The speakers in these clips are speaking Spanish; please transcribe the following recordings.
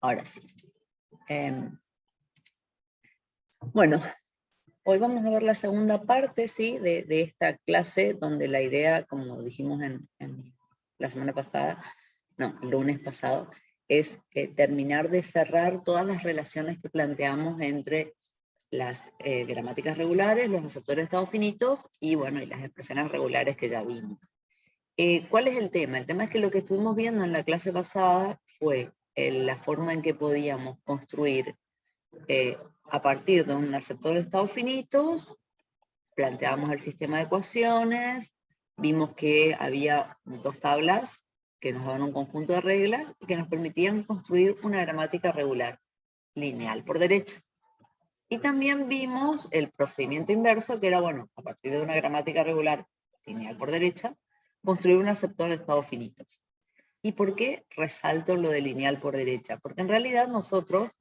Ahora sí. Bueno, hoy vamos a ver la segunda parte, ¿sí? de esta clase, donde la idea, como dijimos en la semana pasada, no, el lunes pasado, es terminar de cerrar todas las relaciones que planteamos entre las gramáticas regulares, los aceptores de estados finitos, y bueno, y las expresiones regulares que ya vimos. ¿Cuál es el tema? El tema es que lo que estuvimos viendo en la clase pasada fue la forma en que podíamos construir a partir de un aceptor de estados finitos, planteamos el sistema de ecuaciones, vimos que había dos tablas que nos daban un conjunto de reglas y que nos permitían construir una gramática regular, lineal por derecha. Y también vimos el procedimiento inverso, que era, bueno, a partir de una gramática regular, lineal por derecha, construir un aceptor de estados finitos. ¿Y por qué resalto lo de lineal por derecha? Porque en realidad nosotros,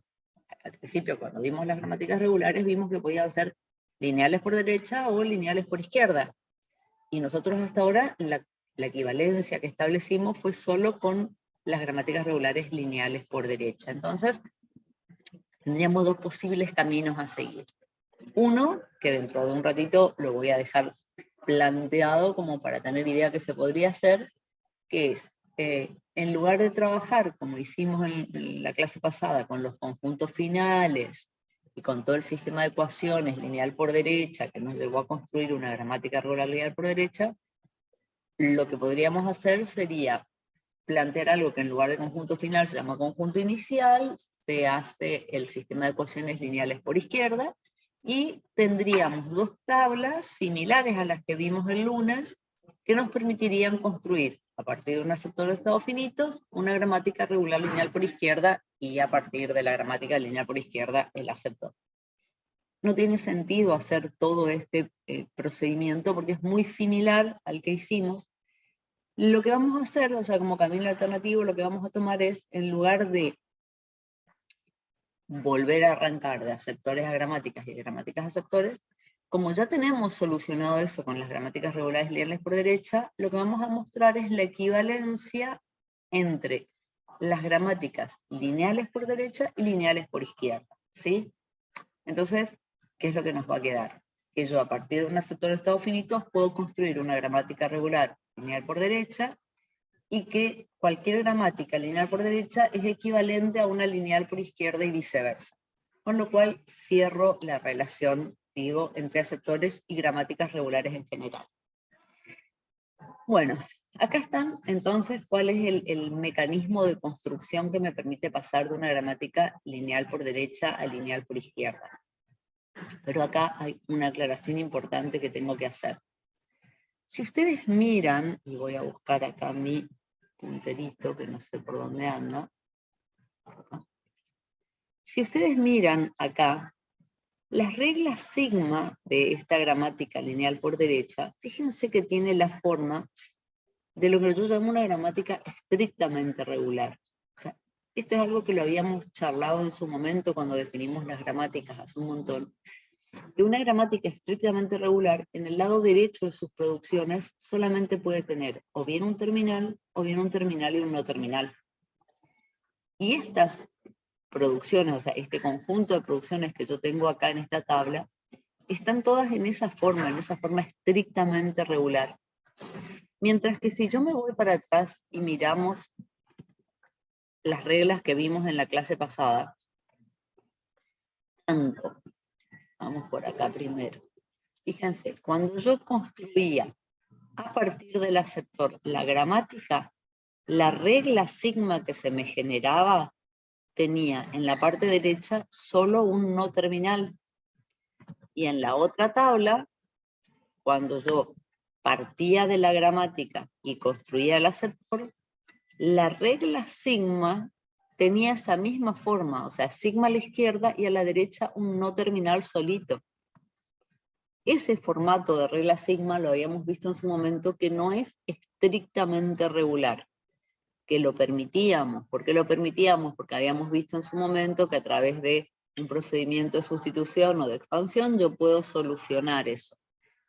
al principio, cuando vimos las gramáticas regulares, vimos que podían ser lineales por derecha o lineales por izquierda. Y nosotros hasta ahora, la equivalencia que establecimos fue solo con las gramáticas regulares lineales por derecha. Entonces, tendríamos dos posibles caminos a seguir. Uno, que dentro de un ratito lo voy a dejar planteado como para tener idea que se podría hacer, que es, en lugar de trabajar, como hicimos en la clase pasada, con los conjuntos finales y con todo el sistema de ecuaciones lineal por derecha, que nos llevó a construir una gramática regular lineal por derecha, lo que podríamos hacer sería plantear algo que en lugar de conjunto final se llama conjunto inicial, se hace el sistema de ecuaciones lineales por izquierda, y tendríamos dos tablas similares a las que vimos el lunes, que nos permitirían construir, a partir de un aceptor de estados finitos, una gramática regular lineal por izquierda, y a partir de la gramática lineal por izquierda, el aceptor. No tiene sentido hacer todo este procedimiento, porque es muy similar al que hicimos. Lo que vamos a hacer, o sea, como camino alternativo, lo que vamos a tomar es, en lugar de volver a arrancar de aceptores a gramáticas y de gramáticas a aceptores, como ya tenemos solucionado eso con las gramáticas regulares lineales por derecha, lo que vamos a mostrar es la equivalencia entre las gramáticas lineales por derecha y lineales por izquierda, ¿sí? Entonces, ¿qué es lo que nos va a quedar? Que yo, a partir de un aceptor de estados finitos, puedo construir una gramática regular lineal por derecha, y que cualquier gramática lineal por derecha es equivalente a una lineal por izquierda y viceversa. Con lo cual cierro la relación, digo, entre aceptores y gramáticas regulares en general. Bueno, acá están entonces cuál es el mecanismo de construcción que me permite pasar de una gramática lineal por derecha a lineal por izquierda. Pero acá hay una aclaración importante que tengo que hacer. Si ustedes miran, y voy a buscar acá mi punterito, que no sé por dónde anda. Acá. Si ustedes miran acá, las reglas sigma de esta gramática lineal por derecha, fíjense que tiene la forma de lo que yo llamo una gramática estrictamente regular. O sea, esto es algo que lo habíamos charlado en su momento cuando definimos las gramáticas hace un montón. Que una gramática estrictamente regular, en el lado derecho de sus producciones, solamente puede tener o bien un terminal y un no terminal. Y estas producciones, o sea, este conjunto de producciones que yo tengo acá en esta tabla, están todas en esa forma estrictamente regular. Mientras que si yo me voy para atrás y miramos las reglas que vimos en la clase pasada, tanto, vamos por acá primero, fíjense, cuando yo construía a partir del aceptor la gramática, la regla sigma que se me generaba tenía en la parte derecha solo un no terminal. Y en la otra tabla, cuando yo partía de la gramática y construía el aceptor, la regla sigma tenía esa misma forma, o sea, sigma a la izquierda y a la derecha un no terminal solito. Ese formato de regla sigma lo habíamos visto en su momento, que no es estrictamente regular, que lo permitíamos. ¿Por qué lo permitíamos? Porque habíamos visto en su momento que a través de un procedimiento de sustitución o de expansión yo puedo solucionar eso.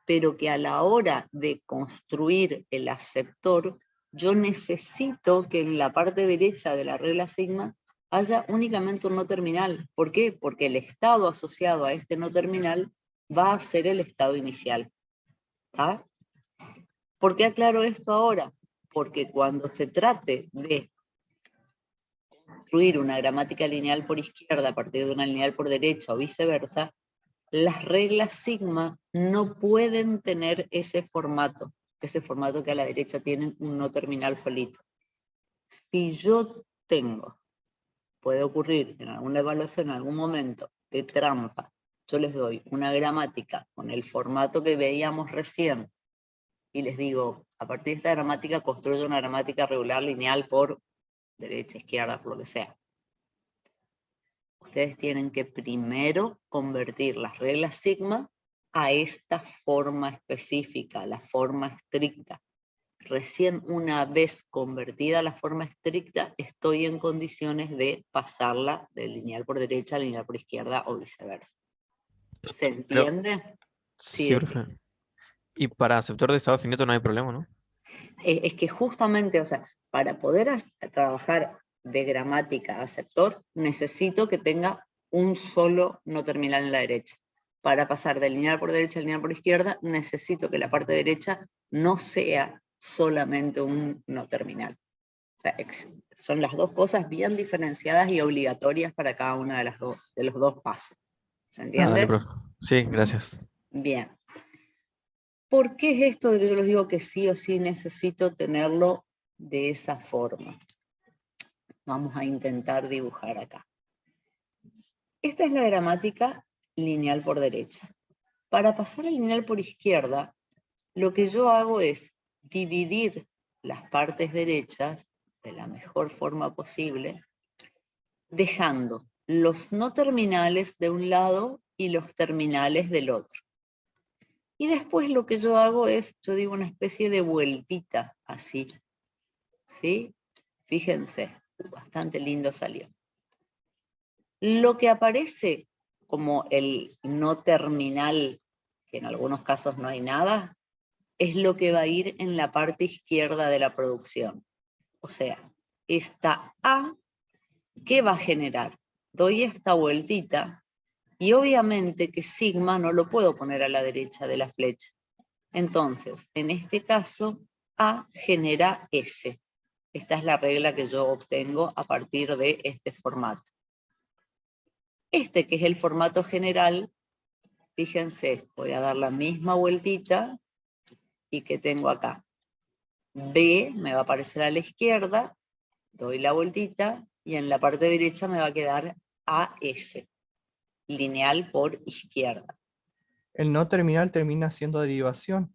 Pero que a la hora de construir el aceptor, yo necesito que en la parte derecha de la regla sigma haya únicamente un no terminal. ¿Por qué? Porque el estado asociado a este no terminal va a ser el estado inicial. ¿Está? ¿Por qué aclaro esto ahora? Porque cuando se trate de construir una gramática lineal por izquierda a partir de una lineal por derecha o viceversa, las reglas sigma no pueden tener ese formato que a la derecha tienen un no terminal solito. Si yo tengo, puede ocurrir en alguna evaluación en algún momento de trampa, yo les doy una gramática con el formato que veíamos recién y les digo, a partir de esta gramática construyo una gramática regular lineal por derecha, izquierda, por lo que sea. Ustedes tienen que primero convertir las reglas sigma a esta forma específica, la forma estricta. Recién una vez convertida la forma estricta, estoy en condiciones de pasarla de lineal por derecha a lineal por izquierda o viceversa. ¿Se Pero, entiende? Sí, sí, profe. Y para aceptor de estado finito no hay problema, ¿no? es que justamente, o sea, para poder trabajar de gramática a aceptor, necesito que tenga un solo no terminal en la derecha. Para pasar de lineal por derecha a lineal por izquierda, necesito que la parte derecha no sea solamente un no terminal. O sea, son las dos cosas bien diferenciadas y obligatorias para cada una de los dos pasos. ¿Se Ah, dale, entiende? profe. Sí, gracias. Bien. ¿Por qué es esto de que yo les digo que sí o sí necesito tenerlo de esa forma? Vamos a intentar dibujar acá. Esta es la gramática lineal por derecha. Para pasar a lineal por izquierda, lo que yo hago es dividir las partes derechas de la mejor forma posible, dejando los no terminales de un lado y los terminales del otro. Y después lo que yo hago es, yo digo una especie de vueltita, así. ¿Sí? Fíjense, bastante lindo salió. Lo que aparece como el no terminal, que en algunos casos no hay nada, es lo que va a ir en la parte izquierda de la producción. O sea, esta A, ¿qué va a generar? Doy esta vueltita y obviamente que sigma no lo puedo poner a la derecha de la flecha. Entonces, en este caso, A genera S. Esta es la regla que yo obtengo a partir de este formato. Este que es el formato general, fíjense, voy a dar la misma vueltita y que tengo acá. B me va a aparecer a la izquierda, doy la vueltita y en la parte derecha me va a quedar AS, lineal por izquierda. El no terminal termina siendo derivación.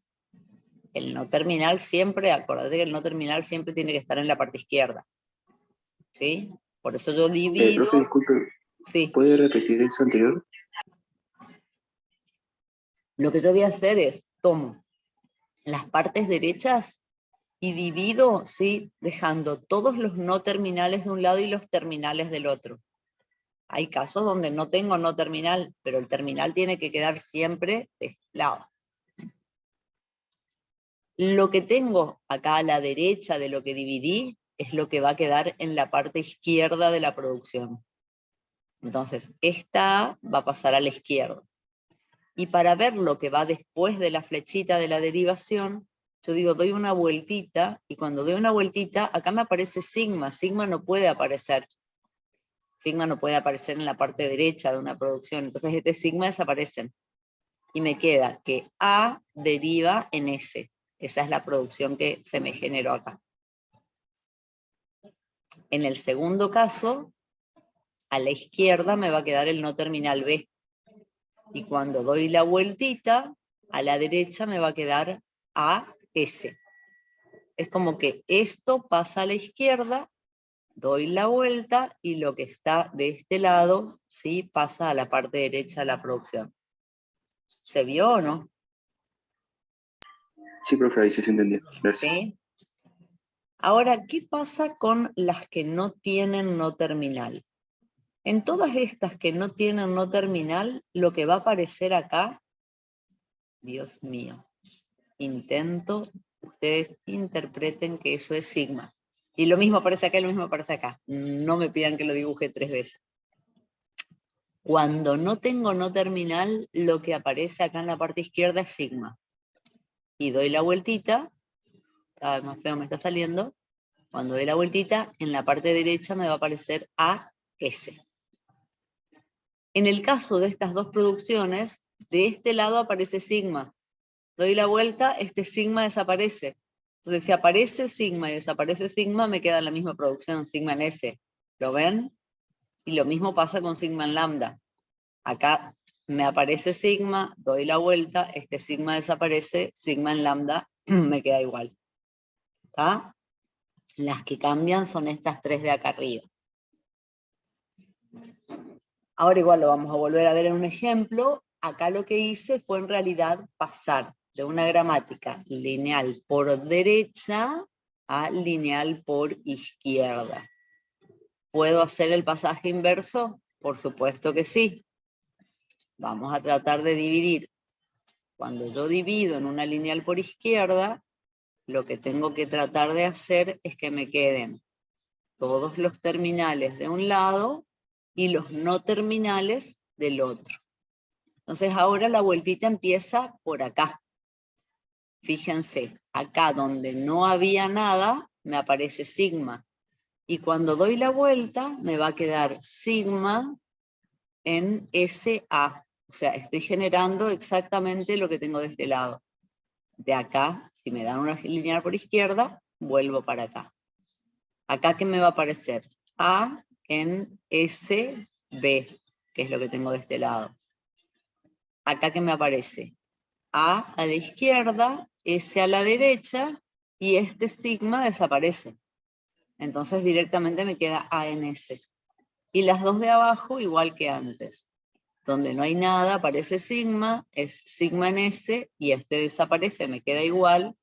El no terminal siempre, acuérdate que el no terminal siempre tiene que estar en la parte izquierda. ¿Sí? Por eso yo divido. Profe, disculpe, Sí. ¿puede repetir eso anterior? Lo que yo voy a hacer es, tomo las partes derechas y divido, ¿sí? Dejando todos los no terminales de un lado y los terminales del otro. Hay casos donde no tengo no terminal, pero el terminal tiene que quedar siempre de este lado. Lo que tengo acá a la derecha de lo que dividí es lo que va a quedar en la parte izquierda de la producción. Entonces, esta A va a pasar a la izquierda. Y para ver lo que va después de la flechita de la derivación, yo digo, doy una vueltita, y cuando doy una vueltita, acá me aparece sigma. Sigma no puede aparecer. Sigma no puede aparecer en la parte derecha de una producción. Entonces este sigma desaparece. Y me queda que A deriva en S. Esa es la producción que se me generó acá. En el segundo caso, a la izquierda me va a quedar el no terminal B. Y cuando doy la vueltita, a la derecha me va a quedar AS. Es como que esto pasa a la izquierda, doy la vuelta y lo que está de este lado, ¿sí? Pasa a la parte derecha de la producción. ¿Se vio o no? Sí, profe, ahí sí se entendió. Gracias. ¿Sí? Ahora, ¿qué pasa con las que no tienen no terminal? En todas estas que no tienen no terminal, lo que va a aparecer acá, Dios mío, intento, ustedes interpreten que eso es sigma. Y lo mismo aparece acá y lo mismo aparece acá. No me pidan que lo dibuje 3 veces. Cuando no tengo no terminal, lo que aparece acá en la parte izquierda es sigma. Y doy la vueltita, cada vez más feo me está saliendo. Cuando doy la vueltita, en la parte derecha me va a aparecer AS. En el caso de estas dos producciones, de este lado aparece sigma. Doy la vuelta, este sigma desaparece. Entonces, si aparece sigma y desaparece sigma, me queda la misma producción, sigma en S. ¿Lo ven? Y lo mismo pasa con sigma en lambda. Acá me aparece sigma, doy la vuelta, este sigma desaparece, sigma en lambda me queda igual. ¿Está? Las que cambian son estas 3 de acá arriba. Ahora igual lo vamos a volver a ver en un ejemplo. Acá lo que hice fue en realidad pasar de una gramática lineal por derecha a lineal por izquierda. ¿Puedo hacer el pasaje inverso? Por supuesto que sí. Vamos a tratar de dividir. Cuando yo divido en una lineal por izquierda, lo que tengo que tratar de hacer es que me queden todos los terminales de un lado y los no terminales del otro. Entonces ahora la vueltita empieza por acá. Fíjense, acá donde no había nada, me aparece sigma. Y cuando doy la vuelta, me va a quedar sigma en SA. O sea, estoy generando exactamente lo que tengo de este lado. De acá, si me dan una lineal por izquierda, vuelvo para acá. Acá, ¿qué me va a aparecer? A en SB, que es lo que tengo de este lado. Acá, ¿qué me aparece? A la izquierda, S a la derecha, y este sigma desaparece. Entonces directamente me queda A en S. Y las dos de abajo igual que antes. Donde no hay nada aparece sigma, es sigma en S, y este desaparece, me queda igual.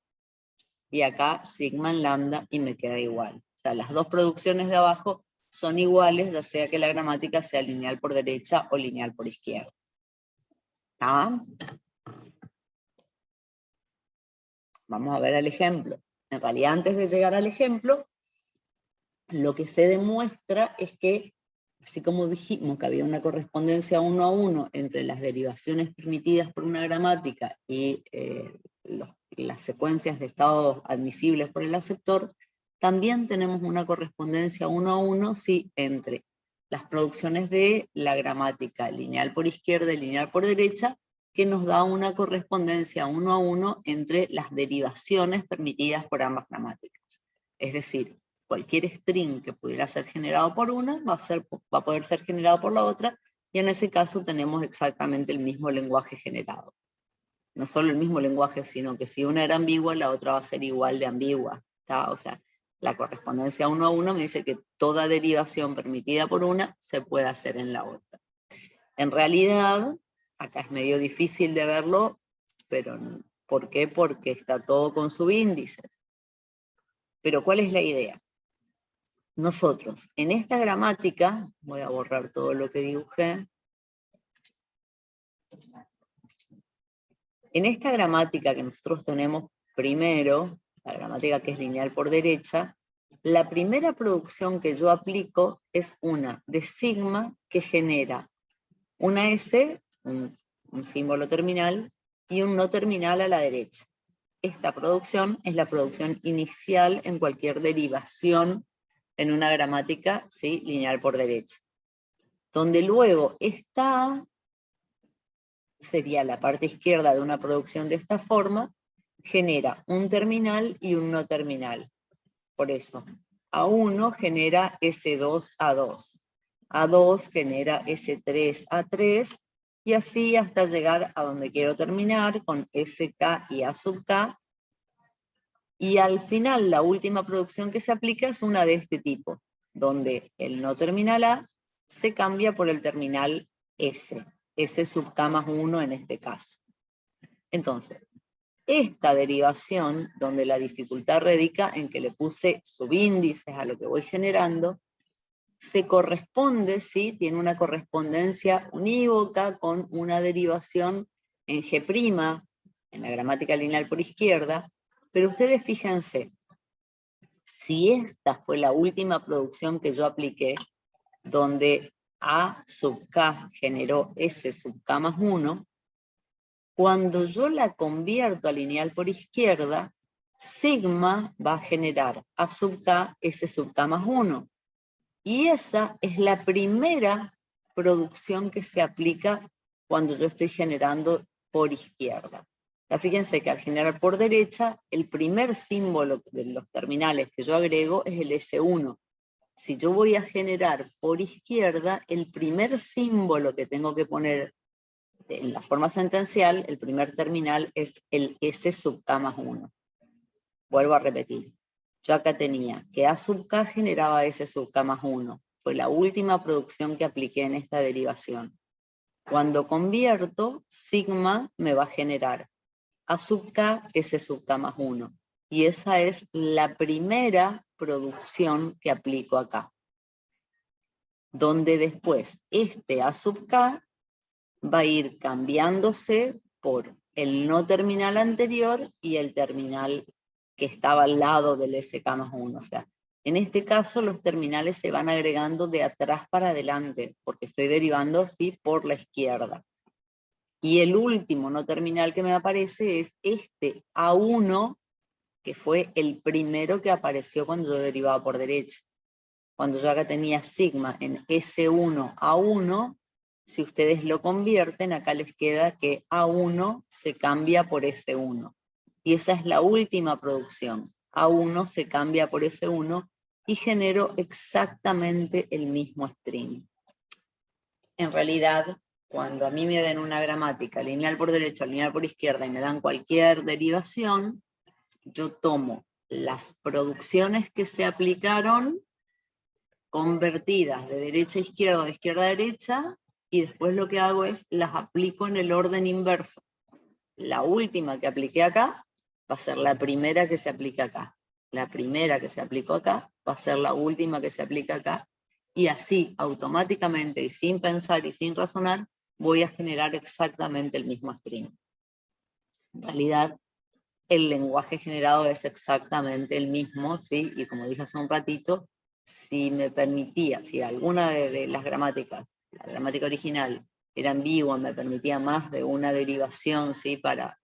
Y acá sigma en lambda y me queda igual. O sea, las dos producciones de abajo son iguales, ya sea que la gramática sea lineal por derecha o lineal por izquierda. ¿Ah? Vamos a ver el ejemplo. En realidad, antes de llegar al ejemplo, lo que se demuestra es que, así como dijimos que había una correspondencia 1 a 1 entre las derivaciones permitidas por una gramática y las secuencias de estados admisibles por el aceptor, también tenemos una correspondencia 1 a 1, sí, entre las producciones de la gramática lineal por izquierda y lineal por derecha, que nos da una correspondencia 1 a 1 entre las derivaciones permitidas por ambas gramáticas. Es decir, cualquier string que pudiera ser generado por una va a poder ser generado por la otra, y en ese caso tenemos exactamente el mismo lenguaje generado. No solo el mismo lenguaje, sino que si una era ambigua, la otra va a ser igual de ambigua. ¿Está? O sea, la correspondencia 1 a 1 me dice que toda derivación permitida por una se puede hacer en la otra. En realidad, acá es medio difícil de verlo, pero ¿por qué? Porque está todo con subíndices. Pero ¿cuál es la idea? Nosotros, en esta gramática, voy a borrar todo lo que dibujé. En esta gramática que nosotros tenemos primero, la gramática que es lineal por derecha, la primera producción que yo aplico es una de sigma que genera una S, un símbolo terminal, y un no terminal a la derecha. Esta producción es la producción inicial en cualquier derivación en una gramática, ¿sí?, lineal por derecha. Donde luego esta sería la parte izquierda de una producción de esta forma, genera un terminal y un no terminal. Por eso, A1 genera S2, A2. A2 genera S3, A3, y así hasta llegar a donde quiero terminar, con SK y A sub K. Y al final, la última producción que se aplica es una de este tipo, donde el no terminal A se cambia por el terminal S. S sub K más 1 en este caso. Entonces, esta derivación, donde la dificultad radica en que le puse subíndices a lo que voy generando, se corresponde, ¿sí?, tiene una correspondencia unívoca con una derivación en G', en la gramática lineal por izquierda, pero ustedes fíjense, si esta fue la última producción que yo apliqué, donde A sub K generó S sub K más 1, cuando yo la convierto a lineal por izquierda, sigma va a generar A sub K, S sub K más 1. Y esa es la primera producción que se aplica cuando yo estoy generando por izquierda. Ya fíjense que al generar por derecha, el primer símbolo de los terminales que yo agrego es el S1. Si yo voy a generar por izquierda, el primer símbolo que tengo que poner en la forma sentencial, el primer terminal es el S sub K más 1. Vuelvo a repetir. Yo acá tenía que A sub K generaba S sub K más 1. Fue la última producción que apliqué en esta derivación. Cuando convierto, sigma me va a generar A sub K, S sub K más 1. Y esa es la primera producción que aplico acá. Donde después este A sub K va a ir cambiándose por el no terminal anterior y el terminal que estaba al lado del SK más 1. O sea, en este caso los terminales se van agregando de atrás para adelante, porque estoy derivando ¿sí? por la izquierda. Y el último no terminal que me aparece es este A1, que fue el primero que apareció cuando yo derivaba por derecha. Cuando yo acá tenía sigma en S1 A1, si ustedes lo convierten, acá les queda que A1 se cambia por S1. Y esa es la última producción. A1 se cambia por S1 y genero exactamente el mismo string. En realidad, cuando a mí me den una gramática lineal por derecha, lineal por izquierda y me dan cualquier derivación, yo tomo las producciones que se aplicaron convertidas de derecha a izquierda o de izquierda a derecha, y después lo que hago es las aplico en el orden inverso. La última que apliqué acá va a ser la primera que se aplica acá. La primera que se aplicó acá va a ser la última que se aplica acá. Y así, automáticamente y sin pensar y sin razonar, voy a generar exactamente el mismo string. En realidad, el lenguaje generado es exactamente el mismo, ¿sí? Y como dije hace un ratito, si me permitía, si alguna de las gramáticas, la gramática original, era ambigua, me permitía más de una derivación, ¿sí? Para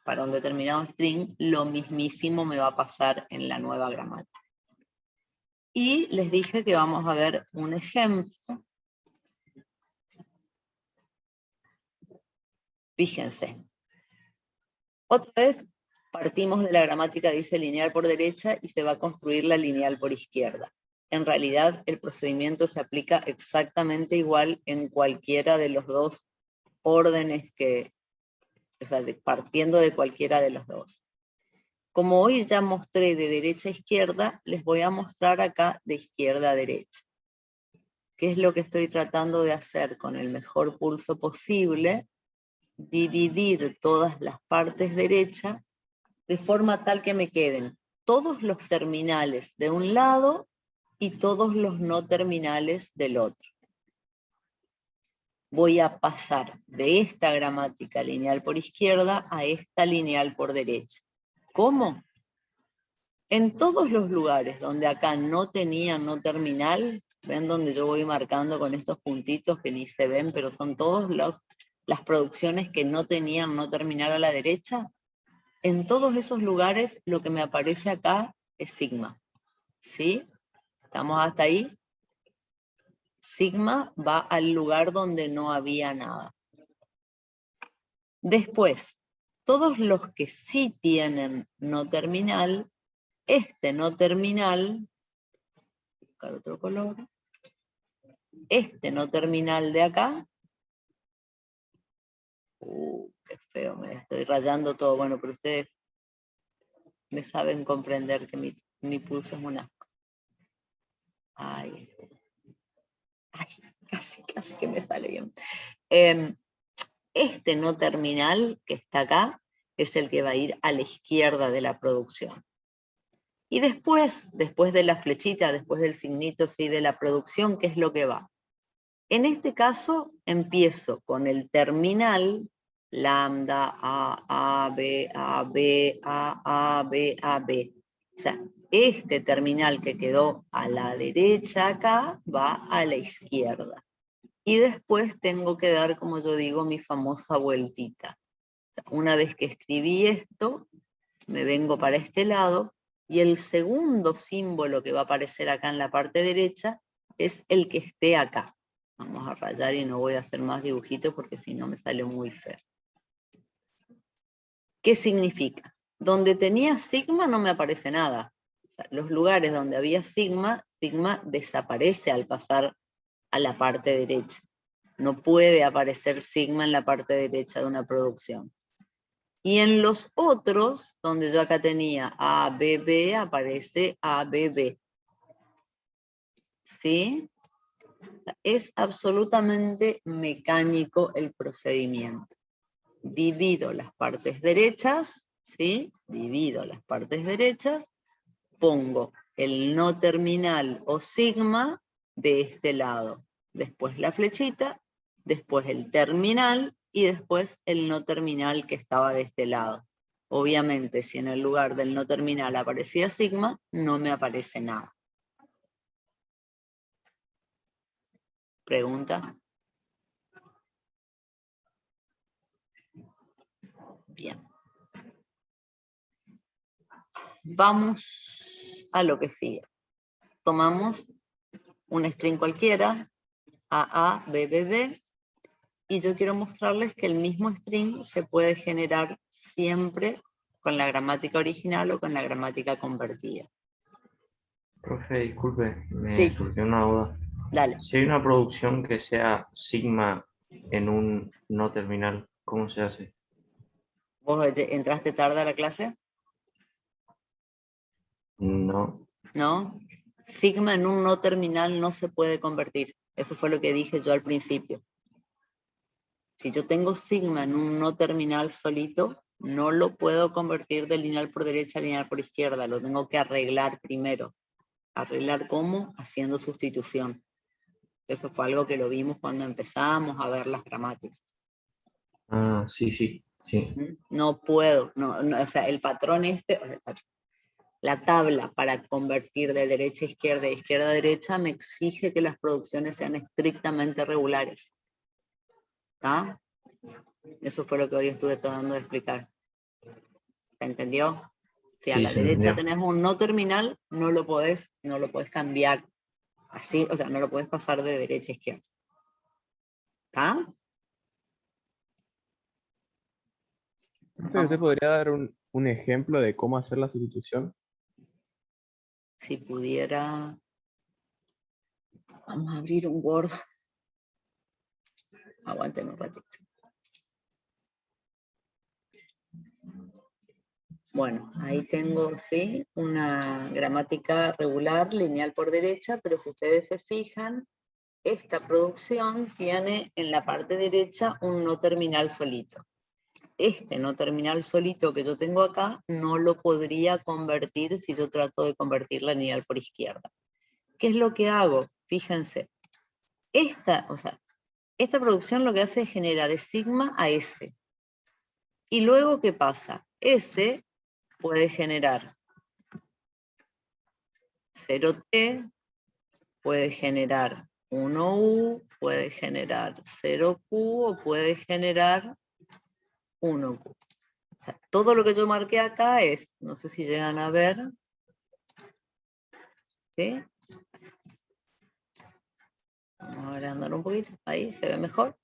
un determinado string, lo mismísimo me va a pasar en la nueva gramática. Y les dije que vamos a ver un ejemplo. Fíjense. Otra vez partimos de la gramática, dice lineal por derecha, y se va a construir la lineal por izquierda. En realidad, el procedimiento se aplica exactamente igual en cualquiera de los dos órdenes o sea, partiendo de cualquiera de los dos. Como hoy ya mostré de derecha a izquierda, les voy a mostrar acá de izquierda a derecha. ¿Qué es lo que estoy tratando de hacer con el mejor pulso posible? Dividir todas las partes derechas de forma tal que me queden todos los terminales de un lado y todos los no terminales del otro. Voy a pasar de esta gramática lineal por izquierda a esta lineal por derecha. ¿Cómo? En todos los lugares donde acá no tenía no terminal, ven donde yo voy marcando con estos puntitos que ni se ven, pero son todas las producciones que no tenían no terminal a la derecha. En todos esos lugares lo que me aparece acá es sigma. ¿Sí? ¿Estamos hasta ahí? Sigma va al lugar donde no había nada. Después, todos los que sí tienen no terminal, este no terminal, buscar otro color, este no terminal de acá, qué feo, me estoy rayando todo, bueno, pero ustedes me saben comprender que mi pulso es un asco. Ay, casi que me sale bien. Este no terminal que está acá es el que va a ir a la izquierda de la producción. Y después de la flechita, después del signito ¿sí? de la producción, ¿qué es lo que va? En este caso empiezo con el terminal lambda A, B, A, B, A, B, A, B. O sea, este terminal que quedó a la derecha acá va a la izquierda. Y después tengo que dar, como yo digo, mi famosa vueltita. Una vez que escribí esto, me vengo para este lado, y el segundo símbolo que va a aparecer acá en la parte derecha es el que esté acá. Vamos a rayar y no voy a hacer más dibujitos porque si no me sale muy feo. ¿Qué significa? Donde tenía sigma no me aparece nada. O sea, los lugares donde había sigma, sigma desaparece al pasar a la parte derecha. No puede aparecer sigma en la parte derecha de una producción. Y en los otros, donde yo acá tenía ABB, aparece ABB. ¿Sí? Es absolutamente mecánico el procedimiento. Divido las partes derechas, ¿sí? Divido las partes derechas, pongo el no terminal o sigma de este lado. Después la flechita, después el terminal y después el no terminal que estaba de este lado. Obviamente, si en el lugar del no terminal aparecía sigma, no me aparece nada. ¿Pregunta? Bien. Vamos a lo que sigue. Tomamos un string cualquiera, AA, BBB, y yo quiero mostrarles que el mismo string se puede generar siempre con la gramática original o con la gramática convertida. Profe, disculpe, me Sí. surgió una duda. Dale. Si hay una producción que sea sigma en un no terminal, ¿cómo se hace? ¿Vos entraste tarde a la clase? No. ¿No? Sigma en un no terminal no se puede convertir. Eso fue lo que dije yo al principio. Si yo tengo sigma en un no terminal solito, no lo puedo convertir de lineal por derecha a lineal por izquierda. Lo tengo que arreglar primero. ¿Arreglar cómo? Haciendo sustitución. Eso fue algo que lo vimos cuando empezamos a ver las gramáticas. Ah, sí, sí, sí. No puedo, o sea, el patrón este, o sea, la tabla para convertir de derecha a izquierda e izquierda a derecha me exige que las producciones sean estrictamente regulares. ¿Está? Eso fue lo que hoy estuve tratando de explicar. ¿Se entendió? Si a Sí, la se derecha entendió. tenés un no terminal, no lo podés cambiar así, o sea, no lo podés pasar de derecha a izquierda. ¿Está? Profe, ¿usted podría dar un ejemplo de cómo hacer la sustitución? Si pudiera... Vamos a abrir un Word. Aguanten un ratito. Bueno, ahí tengo, sí, una gramática regular, lineal por derecha, pero si ustedes se fijan, esta producción tiene en la parte derecha un no terminal solito. Este no terminal solito que yo tengo acá no lo podría convertir si yo trato de convertir la lineal por izquierda. ¿Qué es lo que hago? Fíjense, esta producción lo que hace es generar de sigma a S. Y luego, ¿qué pasa? S puede generar 0T, puede generar 1U, puede generar 0Q o puede generar 1Q. O sea, todo lo que yo marqué acá es, no sé si llegan a ver, ¿sí? Vamos a agrandar un poquito, ahí se ve mejor.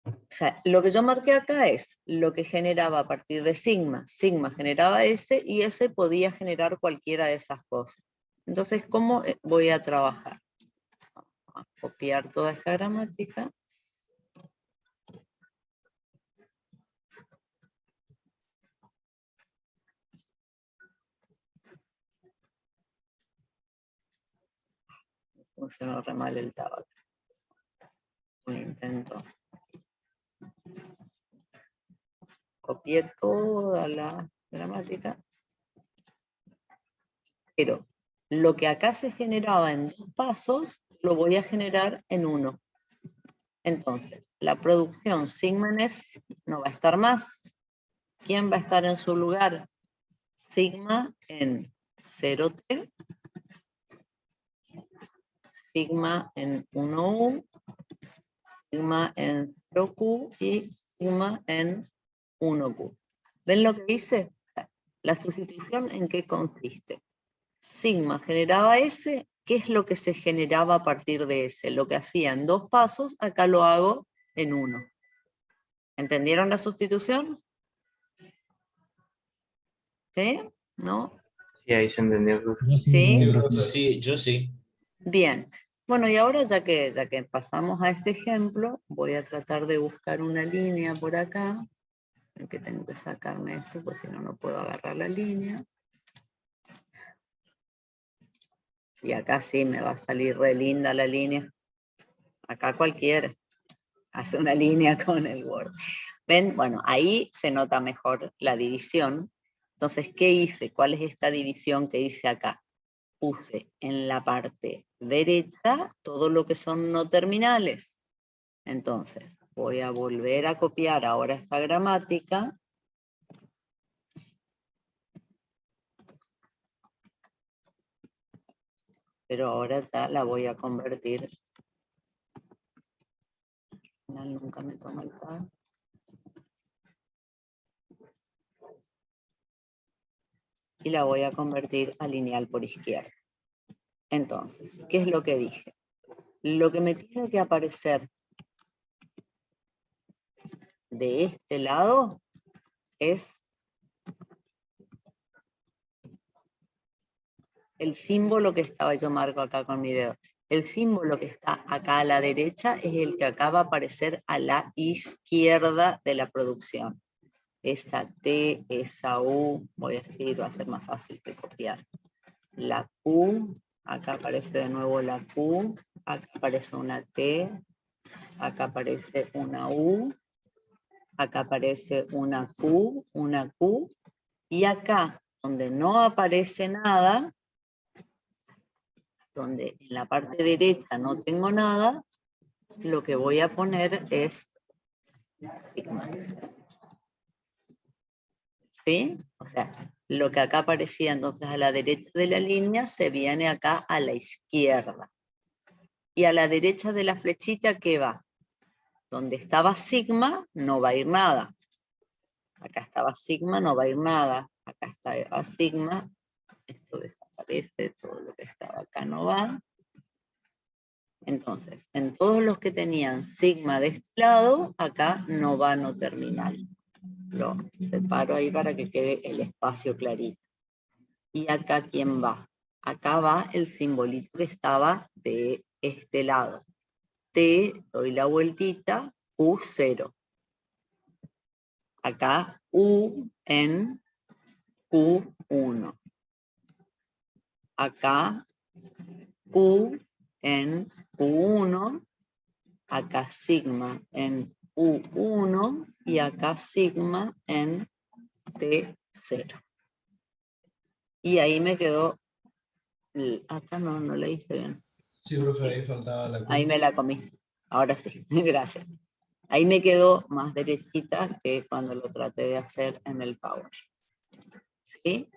O sea, lo que yo marqué acá es lo que generaba a partir de sigma. Sigma generaba S y S podía generar cualquiera de esas cosas. Entonces, ¿cómo voy a trabajar? Vamos a copiar toda esta gramática. Funcionó re mal el tabaco. Un intento. Copié toda la gramática. Pero lo que acá se generaba en 2 pasos, lo voy a generar en 1. Entonces, la producción sigma en F no va a estar más. ¿Quién va a estar en su lugar? sigma en 0t, sigma en 1u, sigma en 0q y sigma en 1q. ¿Ven lo que hice? La sustitución, ¿en qué consiste? Sigma generaba S, ¿qué es lo que se generaba a partir de S? Lo que hacía en 2 pasos, acá lo hago en 1. ¿Entendieron la sustitución? ¿Sí? ¿No? Sí, ahí se entendió. ¿Sí? Sí, yo sí. Bien. Bueno, y ahora ya que pasamos a este ejemplo, voy a tratar de buscar una línea por acá, en que tengo que sacarme esto, pues si no, no puedo agarrar la línea. Y acá sí me va a salir re linda la línea. Acá cualquiera hace una línea con el Word. ¿Ven? Bueno, ahí se nota mejor la división. Entonces, ¿qué hice? ¿Cuál es esta división que hice acá? Puse en la parte derecha todo lo que son no terminales. Entonces, voy a volver a copiar ahora esta gramática. Pero ahora ya la voy a convertir. Al final nunca me toma el tab. Y la voy a convertir a lineal por izquierda. Entonces, ¿qué es lo que dije? Lo que me tiene que aparecer de este lado es el símbolo que estaba, yo marco acá con mi dedo. El símbolo que está acá a la derecha es el que acaba de aparecer a la izquierda de la producción. Esa T, esa U, voy a escribir, va a ser más fácil que copiar. La Q, acá aparece de nuevo la Q, acá aparece una T, acá aparece una U, acá aparece una Q, y acá, donde no aparece nada, donde en la parte derecha no tengo nada, lo que voy a poner es sigma. ¿Sí? O sea, lo que acá aparecía entonces a la derecha de la línea se viene acá a la izquierda. Y a la derecha de la flechita, ¿qué va? Donde estaba sigma, no va a ir nada. Acá estaba sigma, no va a ir nada. Acá estaba sigma, esto desaparece, todo lo que estaba acá no va. Entonces, en todos los que tenían sigma de este lado, acá no va no terminal. Lo separo ahí para que quede el espacio clarito. ¿Y acá quién va? Acá va el simbolito que estaba de este lado. T, doy la vueltita, U0. Acá U en Q1. Acá Q en Q1. Acá sigma en U1 y acá sigma en T0. Y ahí me quedó, acá no la hice bien. Sí, profe, ahí faltaba la Q. Ahí me la comí. Ahora sí, gracias. Ahí me quedó más derechita que cuando lo traté de hacer en el Power. ¿Sí?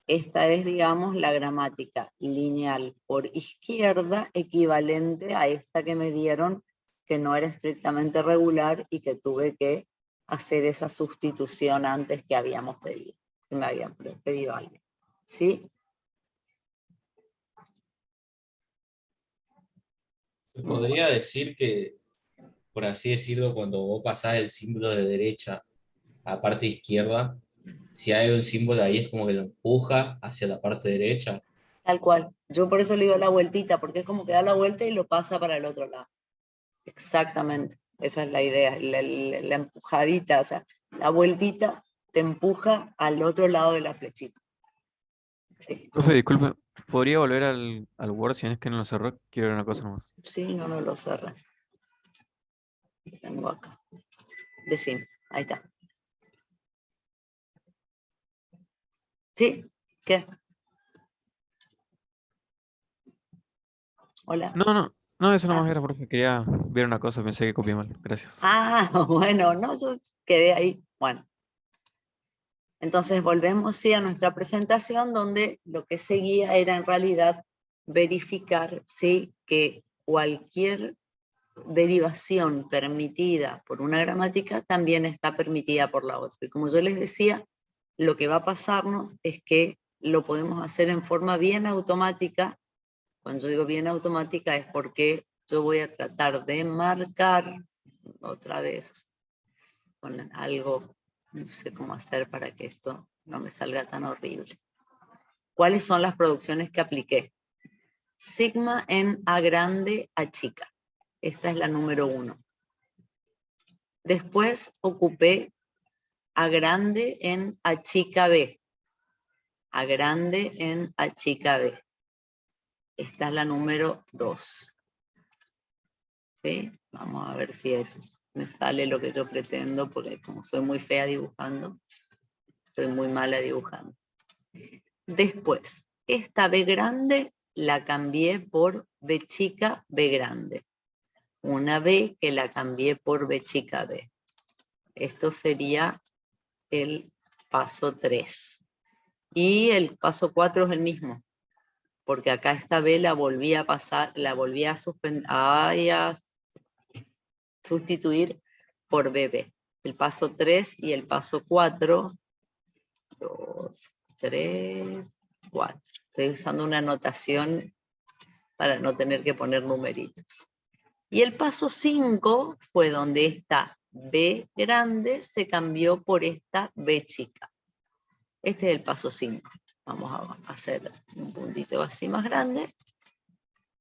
Esta es, digamos, la gramática lineal por izquierda equivalente a esta que me dieron, que no era estrictamente regular y que tuve que hacer esa sustitución antes que habíamos pedido, que me habían pedido alguien. ¿Sí? Se podría decir que, por así decirlo, cuando vos pasás el símbolo de derecha a la parte izquierda, si hay un símbolo ahí es como que lo empuja hacia la parte derecha. Tal cual. Yo por eso le digo la vueltita, porque es como que da la vuelta y lo pasa para el otro lado. Exactamente. Esa es la idea, la empujadita, o sea, la vueltita te empuja al otro lado de la flechita. Sí, Profe, disculpe, ¿podría volver al Word si no es que no lo cerró? Quiero ver una cosa nomás. sí, no lo cerré. Tengo acá. Decime, ahí está. ¿Sí? ¿Qué? Hola. No, eso Ah. nomás era, profe. Quería ver una cosa, pensé que copié mal. Gracias. Ah, bueno, no, yo quedé ahí. Bueno. Entonces volvemos sí, a nuestra presentación donde lo que seguía era en realidad verificar ¿sí? que cualquier derivación permitida por una gramática también está permitida por la otra. Y como yo les decía, lo que va a pasarnos es que lo podemos hacer en forma bien automática. Cuando yo digo bien automática es porque yo voy a tratar de marcar otra vez con algo, no sé cómo hacer para que esto no me salga tan horrible. ¿Cuáles son las producciones que apliqué? Sigma en A grande, A chica. Esta es la número 1. Después ocupé A grande en A chica B. A grande en A chica B. Esta es la número 2. ¿Sí? Vamos a ver si me sale lo que yo pretendo, porque como soy muy fea dibujando, soy muy mala dibujando. Después, esta B grande la cambié por B chica, B grande. Una B que la cambié por B chica, B. Esto sería el paso 3. Y el paso 4 es el mismo, porque acá esta B la volví a pasar, la volví a sustituir por BB. El paso 3 y el paso 4. 2, 3, 4. Estoy usando una anotación para no tener que poner numeritos. Y el paso 5 fue donde esta B grande se cambió por esta B chica. Este es el paso 5. Vamos a hacer un puntito así más grande.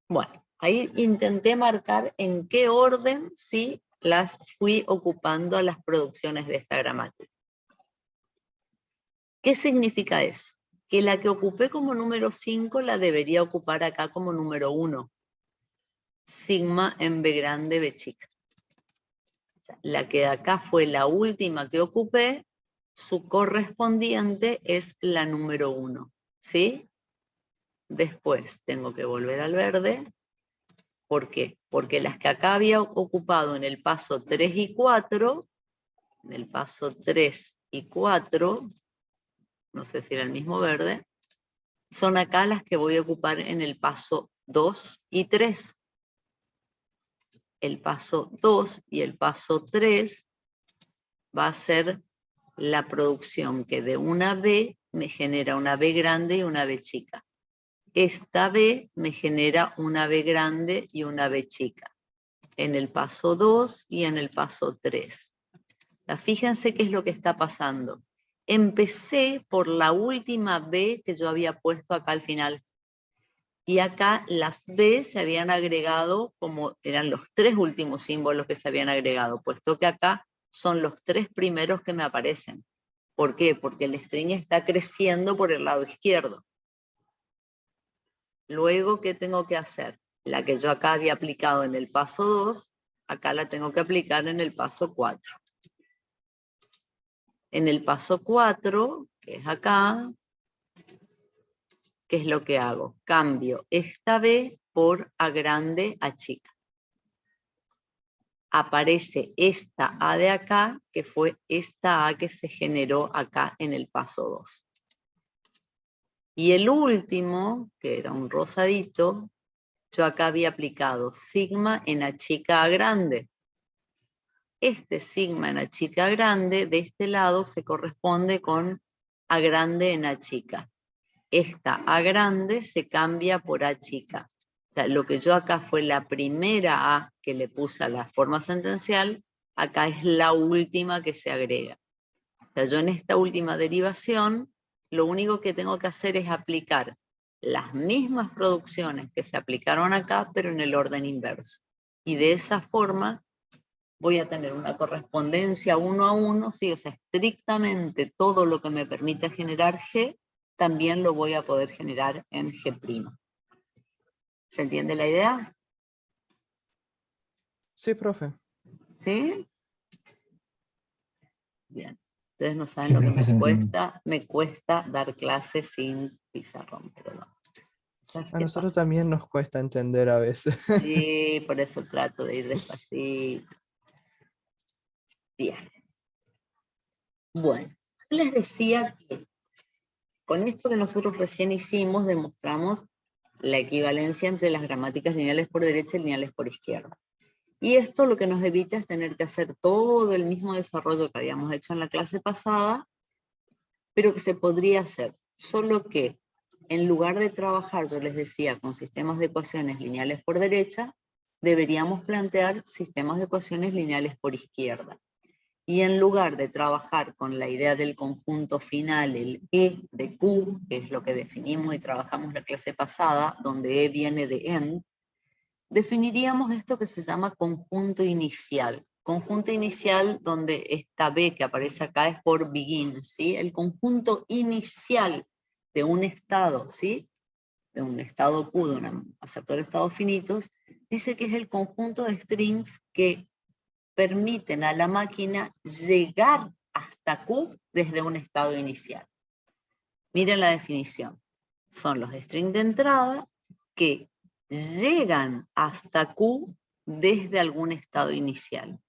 Bueno, ahí intenté marcar en qué orden sí las fui ocupando a las producciones de esta gramática. ¿Qué significa eso? Que la que ocupé como número 5 la debería ocupar acá como número 1. Sigma en B grande, B chica. O sea, la que acá fue la última que ocupé, su correspondiente es la número 1. ¿Sí? Después tengo que volver al verde. ¿Por qué? Porque las que acá había ocupado en el paso 3 y 4, en el paso 3 y 4, no sé si era el mismo verde, son acá las que voy a ocupar en el paso 2 y 3. El paso 2 y el paso 3 va a ser la producción que de una B me genera una B grande y una B chica. Esta B me genera una B grande y una B chica. En el paso 2 y en el paso 3. Fíjense qué es lo que está pasando. Empecé por la última B que yo había puesto acá al final. Y acá las B se habían agregado como eran los 3 últimos símbolos que se habían agregado, puesto que acá son los 3 primeros que me aparecen. ¿Por qué? Porque el string está creciendo por el lado izquierdo. Luego, ¿qué tengo que hacer? La que yo acá había aplicado en el paso 2, acá la tengo que aplicar en el paso 4. En el paso 4, que es acá, ¿qué es lo que hago? Cambio esta B por A grande, A chica. Aparece esta A de acá, que fue esta A que se generó acá en el paso 2. Y el último, que era un rosadito, yo acá había aplicado sigma en A chica, A grande. Este sigma en A chica, A grande, de este lado se corresponde con A grande en A chica. Esta A grande se cambia por A chica. O sea, lo que yo acá fue la primera A que le puse a la forma sentencial, acá es la última que se agrega. O sea, yo en esta última derivación, lo único que tengo que hacer es aplicar las mismas producciones que se aplicaron acá, pero en el orden inverso. Y de esa forma voy a tener una correspondencia 1 a 1, ¿sí? O sea, estrictamente todo lo que me permite generar G, también lo voy a poder generar en G'. ¿Se entiende la idea? Sí, profe. ¿Sí? Bien. Ustedes no saben Sí, lo que profe, se entiende. me cuesta dar clases sin pizarrón, pero no. ¿Sabes A qué nosotros pasa? también nos cuesta entender a veces. Sí, por eso trato de ir despacito. Bien. Bueno, les decía que con esto que nosotros recién hicimos, demostramos la equivalencia entre las gramáticas lineales por derecha y lineales por izquierda. Y esto lo que nos evita es tener que hacer todo el mismo desarrollo que habíamos hecho en la clase pasada, pero que se podría hacer, solo que en lugar de trabajar, yo les decía, con sistemas de ecuaciones lineales por derecha, deberíamos plantear sistemas de ecuaciones lineales por izquierda. Y en lugar de trabajar con la idea del conjunto final, el E de Q, que es lo que definimos y trabajamos la clase pasada, donde E viene de end, definiríamos esto que se llama conjunto inicial. Conjunto inicial donde esta B que aparece acá es por begin, ¿sí? El conjunto inicial de un estado, ¿sí? De un estado Q, de un aceptor de estados finitos, dice que es el conjunto de strings que permiten a la máquina llegar hasta Q desde un estado inicial. Miren la definición. Son los strings de entrada que llegan hasta Q desde algún estado inicial.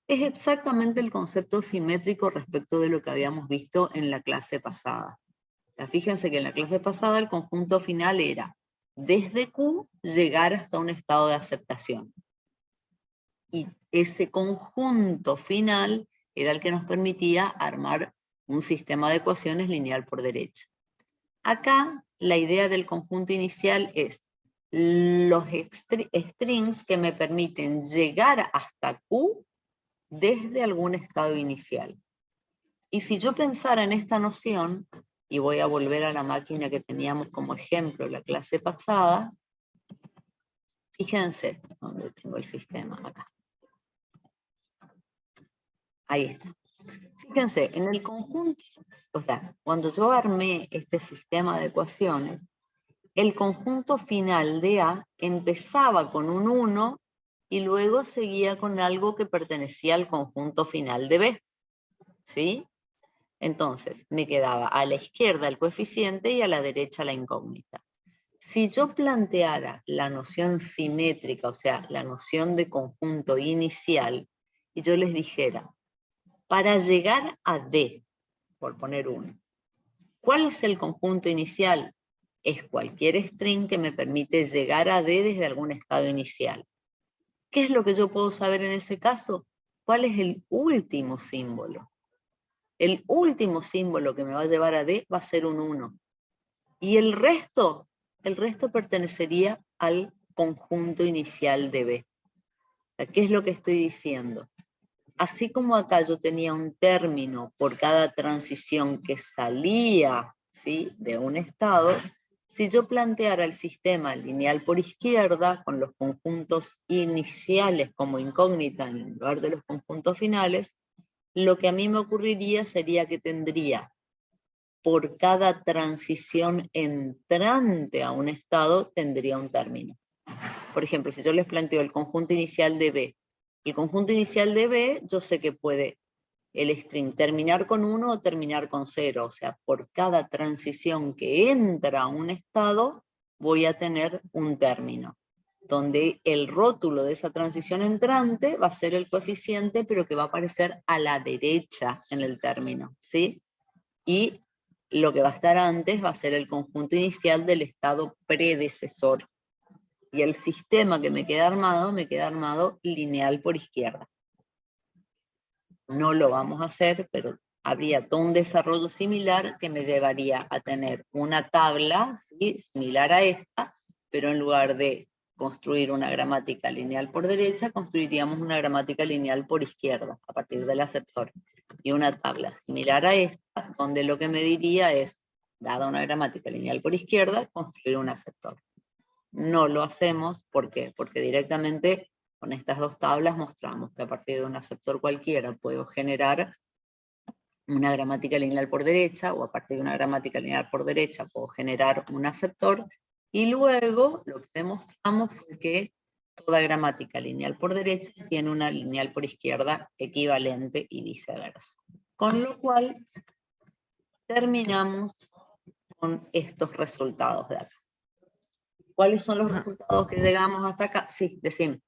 Es exactamente el concepto simétrico respecto de lo que habíamos visto en la clase pasada. O sea, fíjense que en la clase pasada el conjunto final era desde Q llegar hasta un estado de aceptación. Y ese conjunto final era el que nos permitía armar un sistema de ecuaciones lineal por derecha. Acá la idea del conjunto inicial es los strings que me permiten llegar hasta Q desde algún estado inicial. Y si yo pensara en esta noción, y voy a volver a la máquina que teníamos como ejemplo en la clase pasada, fíjense dónde tengo el sistema acá. Ahí está. Fíjense, en el conjunto, o sea, cuando yo armé este sistema de ecuaciones, el conjunto final de A empezaba con un 1 y luego seguía con algo que pertenecía al conjunto final de B. ¿Sí? Entonces, me quedaba a la izquierda el coeficiente y a la derecha la incógnita. Si yo planteara la noción simétrica, o sea, la noción de conjunto inicial, y yo les dijera, para llegar a D, por poner uno, ¿cuál es el conjunto inicial? Es cualquier string que me permite llegar a D desde algún estado inicial. ¿Qué es lo que yo puedo saber en ese caso? ¿Cuál es el último símbolo? El último símbolo que me va a llevar a D va a ser un 1. Y el resto pertenecería al conjunto inicial de B. O sea, ¿qué es lo que estoy diciendo? Así como acá yo tenía un término por cada transición que salía, ¿sí?, de un estado, si yo planteara el sistema lineal por izquierda, con los conjuntos iniciales como incógnita en lugar de los conjuntos finales, lo que a mí me ocurriría sería que tendría por cada transición entrante a un estado, tendría un término. Por ejemplo, si yo les planteo el conjunto inicial de B, el conjunto inicial de B, yo sé que puede el string terminar con 1 o terminar con 0. O sea, por cada transición que entra a un estado, voy a tener un término, donde el rótulo de esa transición entrante va a ser el coeficiente, pero que va a aparecer a la derecha en el término, ¿sí? Y lo que va a estar antes va a ser el conjunto inicial del estado predecesor. Y el sistema que me queda armado lineal por izquierda. No lo vamos a hacer, pero habría todo un desarrollo similar que me llevaría a tener una tabla, ¿sí?, similar a esta, pero en lugar de construir una gramática lineal por derecha, construiríamos una gramática lineal por izquierda, a partir del aceptor. Y una tabla similar a esta, donde lo que me diría es, dada una gramática lineal por izquierda, construir un aceptor. No lo hacemos, ¿por qué? Porque directamente con estas dos tablas mostramos que a partir de un aceptor cualquiera puedo generar una gramática lineal por derecha, o a partir de una gramática lineal por derecha puedo generar un aceptor, y luego lo que demostramos fue que toda gramática lineal por derecha tiene una lineal por izquierda equivalente y viceversa. Con lo cual, terminamos con estos resultados de acá. ¿Cuáles son los resultados que llegamos hasta acá? Sí, decime.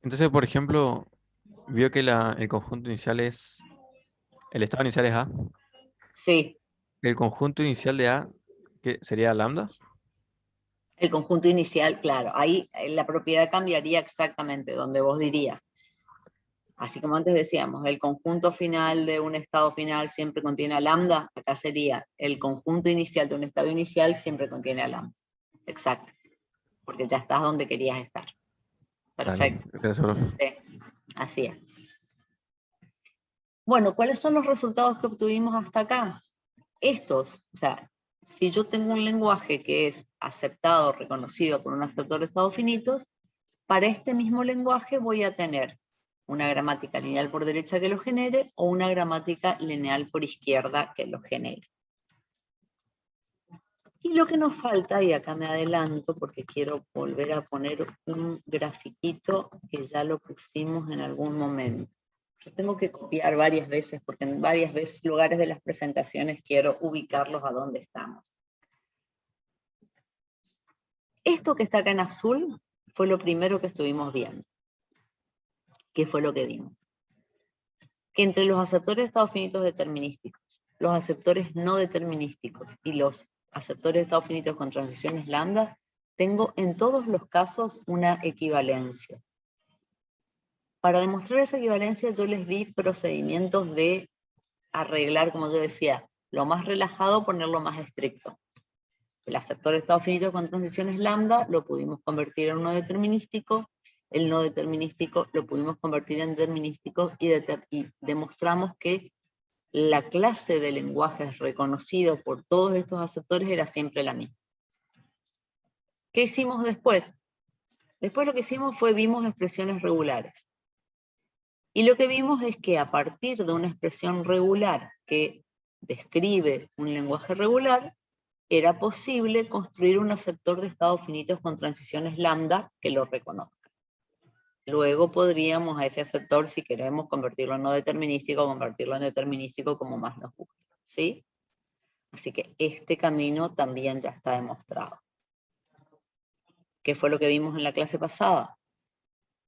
Entonces, por ejemplo, vio que el conjunto inicial es... El estado inicial es A. Sí, El conjunto inicial de A, ¿qué sería lambda? el conjunto inicial, claro. Ahí la propiedad cambiaría exactamente, donde vos dirías, así como antes decíamos, el conjunto final de un estado final siempre contiene a lambda, acá sería el conjunto inicial de un estado inicial siempre contiene a lambda. Exacto, porque ya estás donde querías estar. Perfecto. Vale, gracias, profe. Sí, así es. Bueno, ¿cuáles son los resultados que obtuvimos hasta acá? Estos, o sea, si yo tengo un lenguaje que es aceptado, reconocido por un aceptor de estados finitos, para este mismo lenguaje voy a tener una gramática lineal por derecha que lo genere o una gramática lineal por izquierda que lo genere. Y lo que nos falta, y acá me adelanto porque quiero volver a poner un grafiquito que ya lo pusimos en algún momento. Yo tengo que copiar varias veces porque en varias veces lugares de las presentaciones quiero ubicarlos a dónde estamos. Esto que está acá en azul fue lo primero que estuvimos viendo. ¿Qué fue lo que vimos? Que entre los aceptores de estados finitos determinísticos, los aceptores no determinísticos y los aceptores de estados finitos con transiciones lambda, tengo en todos los casos una equivalencia. Para demostrar esa equivalencia yo les di procedimientos de arreglar, como yo decía, lo más relajado, ponerlo más estricto. El aceptor de estado finito con transiciones lambda lo pudimos convertir en uno determinístico, el no determinístico lo pudimos convertir en determinístico y demostramos que la clase de lenguajes reconocido por todos estos aceptores era siempre la misma. ¿Qué hicimos después? Después lo que hicimos fue vimos expresiones regulares. Y lo que vimos es que a partir de una expresión regular que describe un lenguaje regular, era posible construir un aceptor de estados finitos con transiciones lambda que lo reconozca. Luego podríamos a ese aceptor, si queremos, convertirlo en no determinístico, convertirlo en determinístico como más nos gusta, ¿sí? Así que este camino también ya está demostrado. ¿Qué fue lo que vimos en la clase pasada?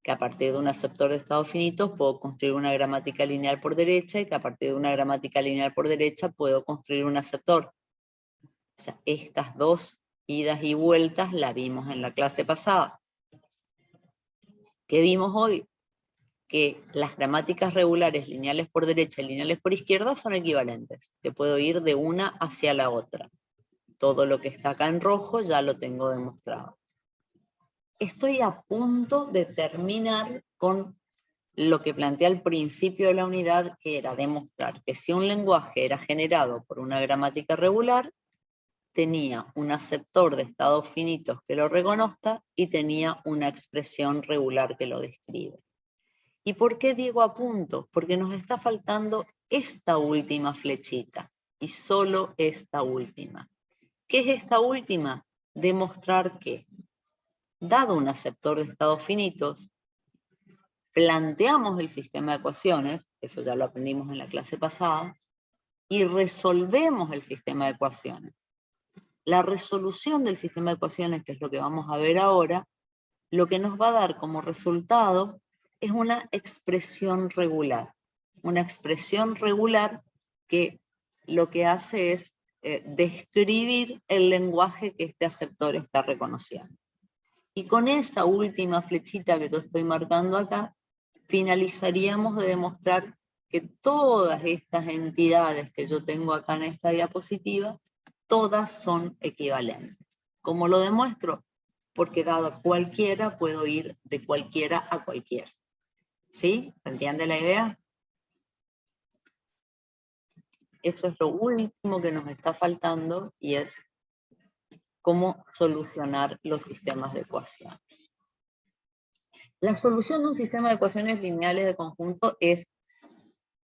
Que a partir de un aceptor de estados finitos puedo construir una gramática lineal por derecha y que a partir de una gramática lineal por derecha puedo construir un aceptor. O sea, estas dos idas y vueltas las vimos en la clase pasada. ¿Qué vimos hoy? Que las gramáticas regulares lineales por derecha y lineales por izquierda son equivalentes, que puedo ir de una hacia la otra. Todo lo que está acá en rojo ya lo tengo demostrado. Estoy a punto de terminar con lo que planteé al principio de la unidad, que era demostrar que si un lenguaje era generado por una gramática regular, tenía un aceptor de estados finitos que lo reconozca y tenía una expresión regular que lo describe. ¿Y por qué digo a punto? Porque nos está faltando esta última flechita, y solo esta última. ¿Qué es esta última? Demostrar que, dado un aceptor de estados finitos, planteamos el sistema de ecuaciones, eso ya lo aprendimos en la clase pasada, y resolvemos el sistema de ecuaciones. La resolución del sistema de ecuaciones, que es lo que vamos a ver ahora, lo que nos va a dar como resultado es una expresión regular. Una expresión regular que lo que hace es describir el lenguaje que este aceptor está reconociendo. Y con esa última flechita que yo estoy marcando acá, finalizaríamos de demostrar que todas estas entidades que yo tengo acá en esta diapositiva, todas son equivalentes. ¿Cómo lo demuestro? Porque dado cualquiera, puedo ir de cualquiera a cualquiera. ¿Sí? ¿Se entiende la idea? Eso es lo último que nos está faltando y es cómo solucionar los sistemas de ecuaciones. La solución de un sistema de ecuaciones lineales de conjunto es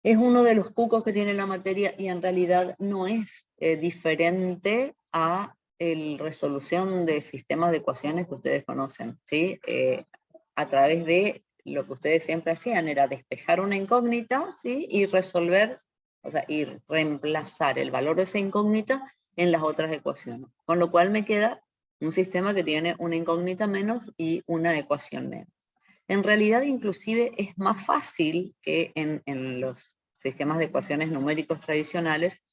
uno de los cucos que tiene la materia y en realidad no es diferente a la resolución de sistemas de ecuaciones que ustedes conocen, ¿sí? A través de lo que ustedes siempre hacían, era despejar una incógnita, ¿sí? Y resolver, o sea, y reemplazar el valor de esa incógnita en las otras ecuaciones. Con lo cual me queda un sistema que tiene una incógnita menos y una ecuación menos. En realidad, inclusive, es más fácil que en los sistemas de ecuaciones numéricos tradicionales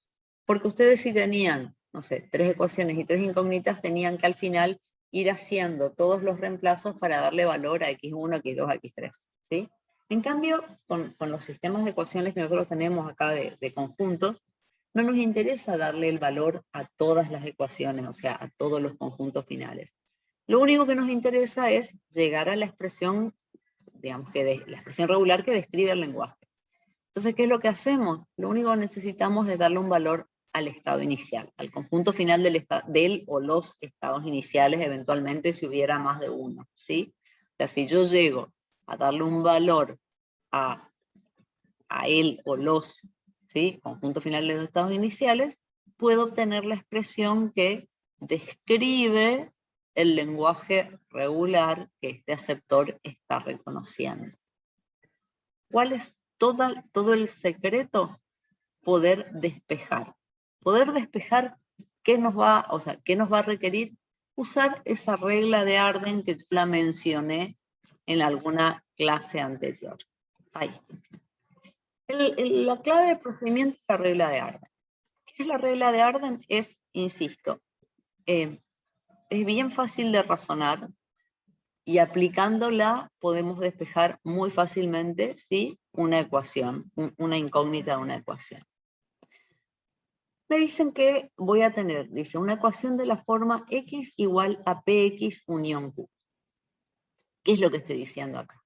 Porque ustedes si tenían, no sé, 3 ecuaciones y 3 incógnitas, tenían que al final ir haciendo todos los reemplazos para darle valor a x1, x2, x3, ¿sí? En cambio, con los sistemas de ecuaciones que nosotros tenemos acá de conjuntos, no nos interesa darle el valor a todas las ecuaciones, o sea, a todos los conjuntos finales. Lo único que nos interesa es llegar a la expresión, digamos, la expresión regular que describe el lenguaje. Entonces, ¿qué es lo que hacemos? Lo único que necesitamos es darle un valor al estado inicial, al conjunto final del o los estados iniciales, eventualmente si hubiera más de uno, ¿sí? O sea, si yo llego a darle un valor a él o los, ¿sí? Conjunto final de los estados iniciales, puedo obtener la expresión que describe el lenguaje regular que este aceptor está reconociendo. ¿Cuál es todo el secreto? Poder despejar. Poder despejar, ¿qué nos va a requerir? Usar esa regla de Arden que yo la mencioné en alguna clase anterior. Ahí. La clave del procedimiento es la regla de Arden. ¿Qué es la regla de Arden? Es, insisto, es bien fácil de razonar y aplicándola podemos despejar muy fácilmente, ¿sí? Una ecuación, una incógnita de una ecuación. Me dicen que voy a tener, dice, una ecuación de la forma x igual a px unión q. ¿Qué es lo que estoy diciendo acá?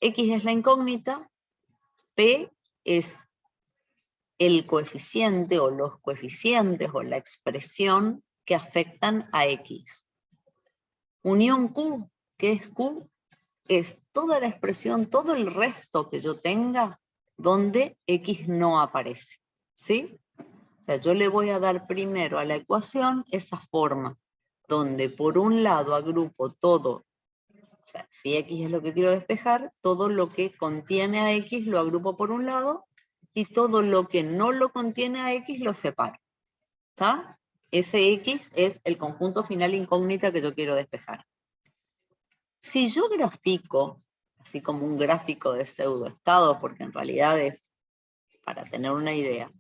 X es la incógnita, P es el coeficiente o los coeficientes o la expresión que afectan a X. Unión Q, ¿qué es Q? Es toda la expresión, todo el resto que yo tenga donde X no aparece, ¿sí? O sea, yo le voy a dar primero a la ecuación esa forma, donde por un lado agrupo todo. O sea, si X es lo que quiero despejar, todo lo que contiene a X lo agrupo por un lado y todo lo que no lo contiene a X lo separo. ¿Está? Ese X es el conjunto final incógnita que yo quiero despejar. Si yo grafico, así como un gráfico de pseudoestado, porque en realidad es para tener una idea,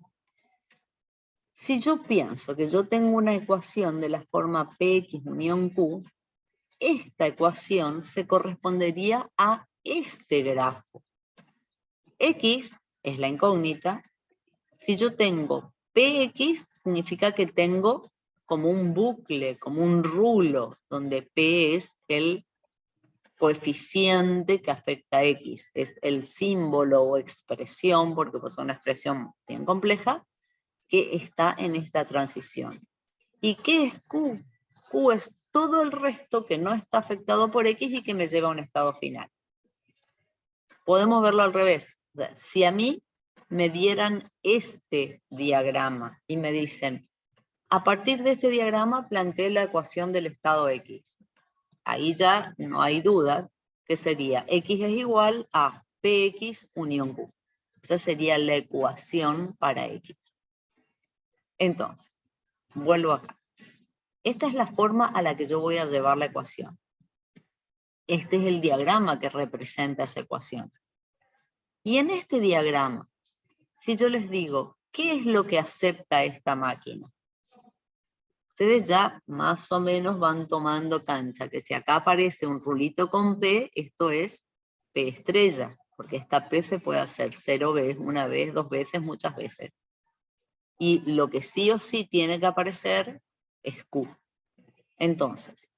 si yo pienso que yo tengo una ecuación de la forma Px unión Q, esta ecuación se correspondería a este grafo. X es la incógnita. Si yo tengo Px, significa que tengo como un bucle, como un rulo, donde P es el coeficiente que afecta a X. Es el símbolo o expresión, porque pues es una expresión bien compleja, que está en esta transición. ¿Y qué es Q? Q es todo el resto que no está afectado por X y que me lleva a un estado final. Podemos verlo al revés. O sea, si a mí me dieran este diagrama y me dicen, a partir de este diagrama planteé la ecuación del estado X. Ahí ya no hay duda que sería X es igual a Px unión Q. Esa sería la ecuación para X. Entonces, vuelvo acá. Esta es la forma a la que yo voy a llevar la ecuación. Este es el diagrama que representa esa ecuación. Y en este diagrama, si yo les digo, ¿qué es lo que acepta esta máquina? Ustedes ya más o menos van tomando cancha, que si acá aparece un rulito con P, esto es P estrella, porque esta P se puede hacer 0 veces, 1 vez, 2 veces, muchas veces. Y lo que sí o sí tiene que aparecer es Q. Entonces,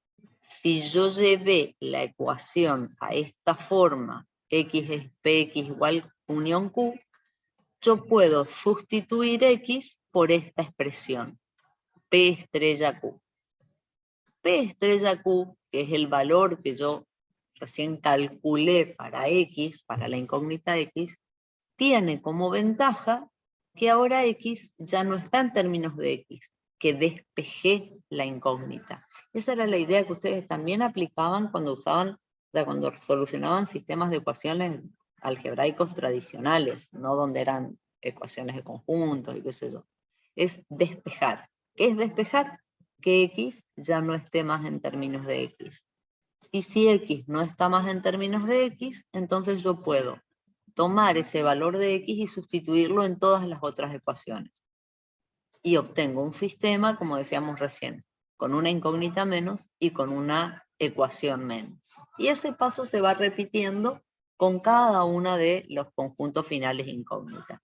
si yo llevé la ecuación a esta forma, X es Px igual unión Q, yo puedo sustituir X por esta expresión, P estrella Q. P estrella Q, que es el valor que yo recién calculé para X, para la incógnita X, tiene como ventaja que ahora X ya no está en términos de X, que despejé la incógnita. Esa era la idea que ustedes también aplicaban cuando cuando solucionaban sistemas de ecuaciones algebraicos tradicionales, no donde eran ecuaciones de conjuntos y qué sé yo. Es despejar. ¿Qué es despejar? Que X ya no esté más en términos de X. Y si X no está más en términos de X, entonces yo puedo tomar ese valor de X y sustituirlo en todas las otras ecuaciones. y obtengo un sistema, como decíamos recién, con una incógnita menos y con una ecuación menos. Y ese paso se va repitiendo con cada uno de los conjuntos finales incógnitas.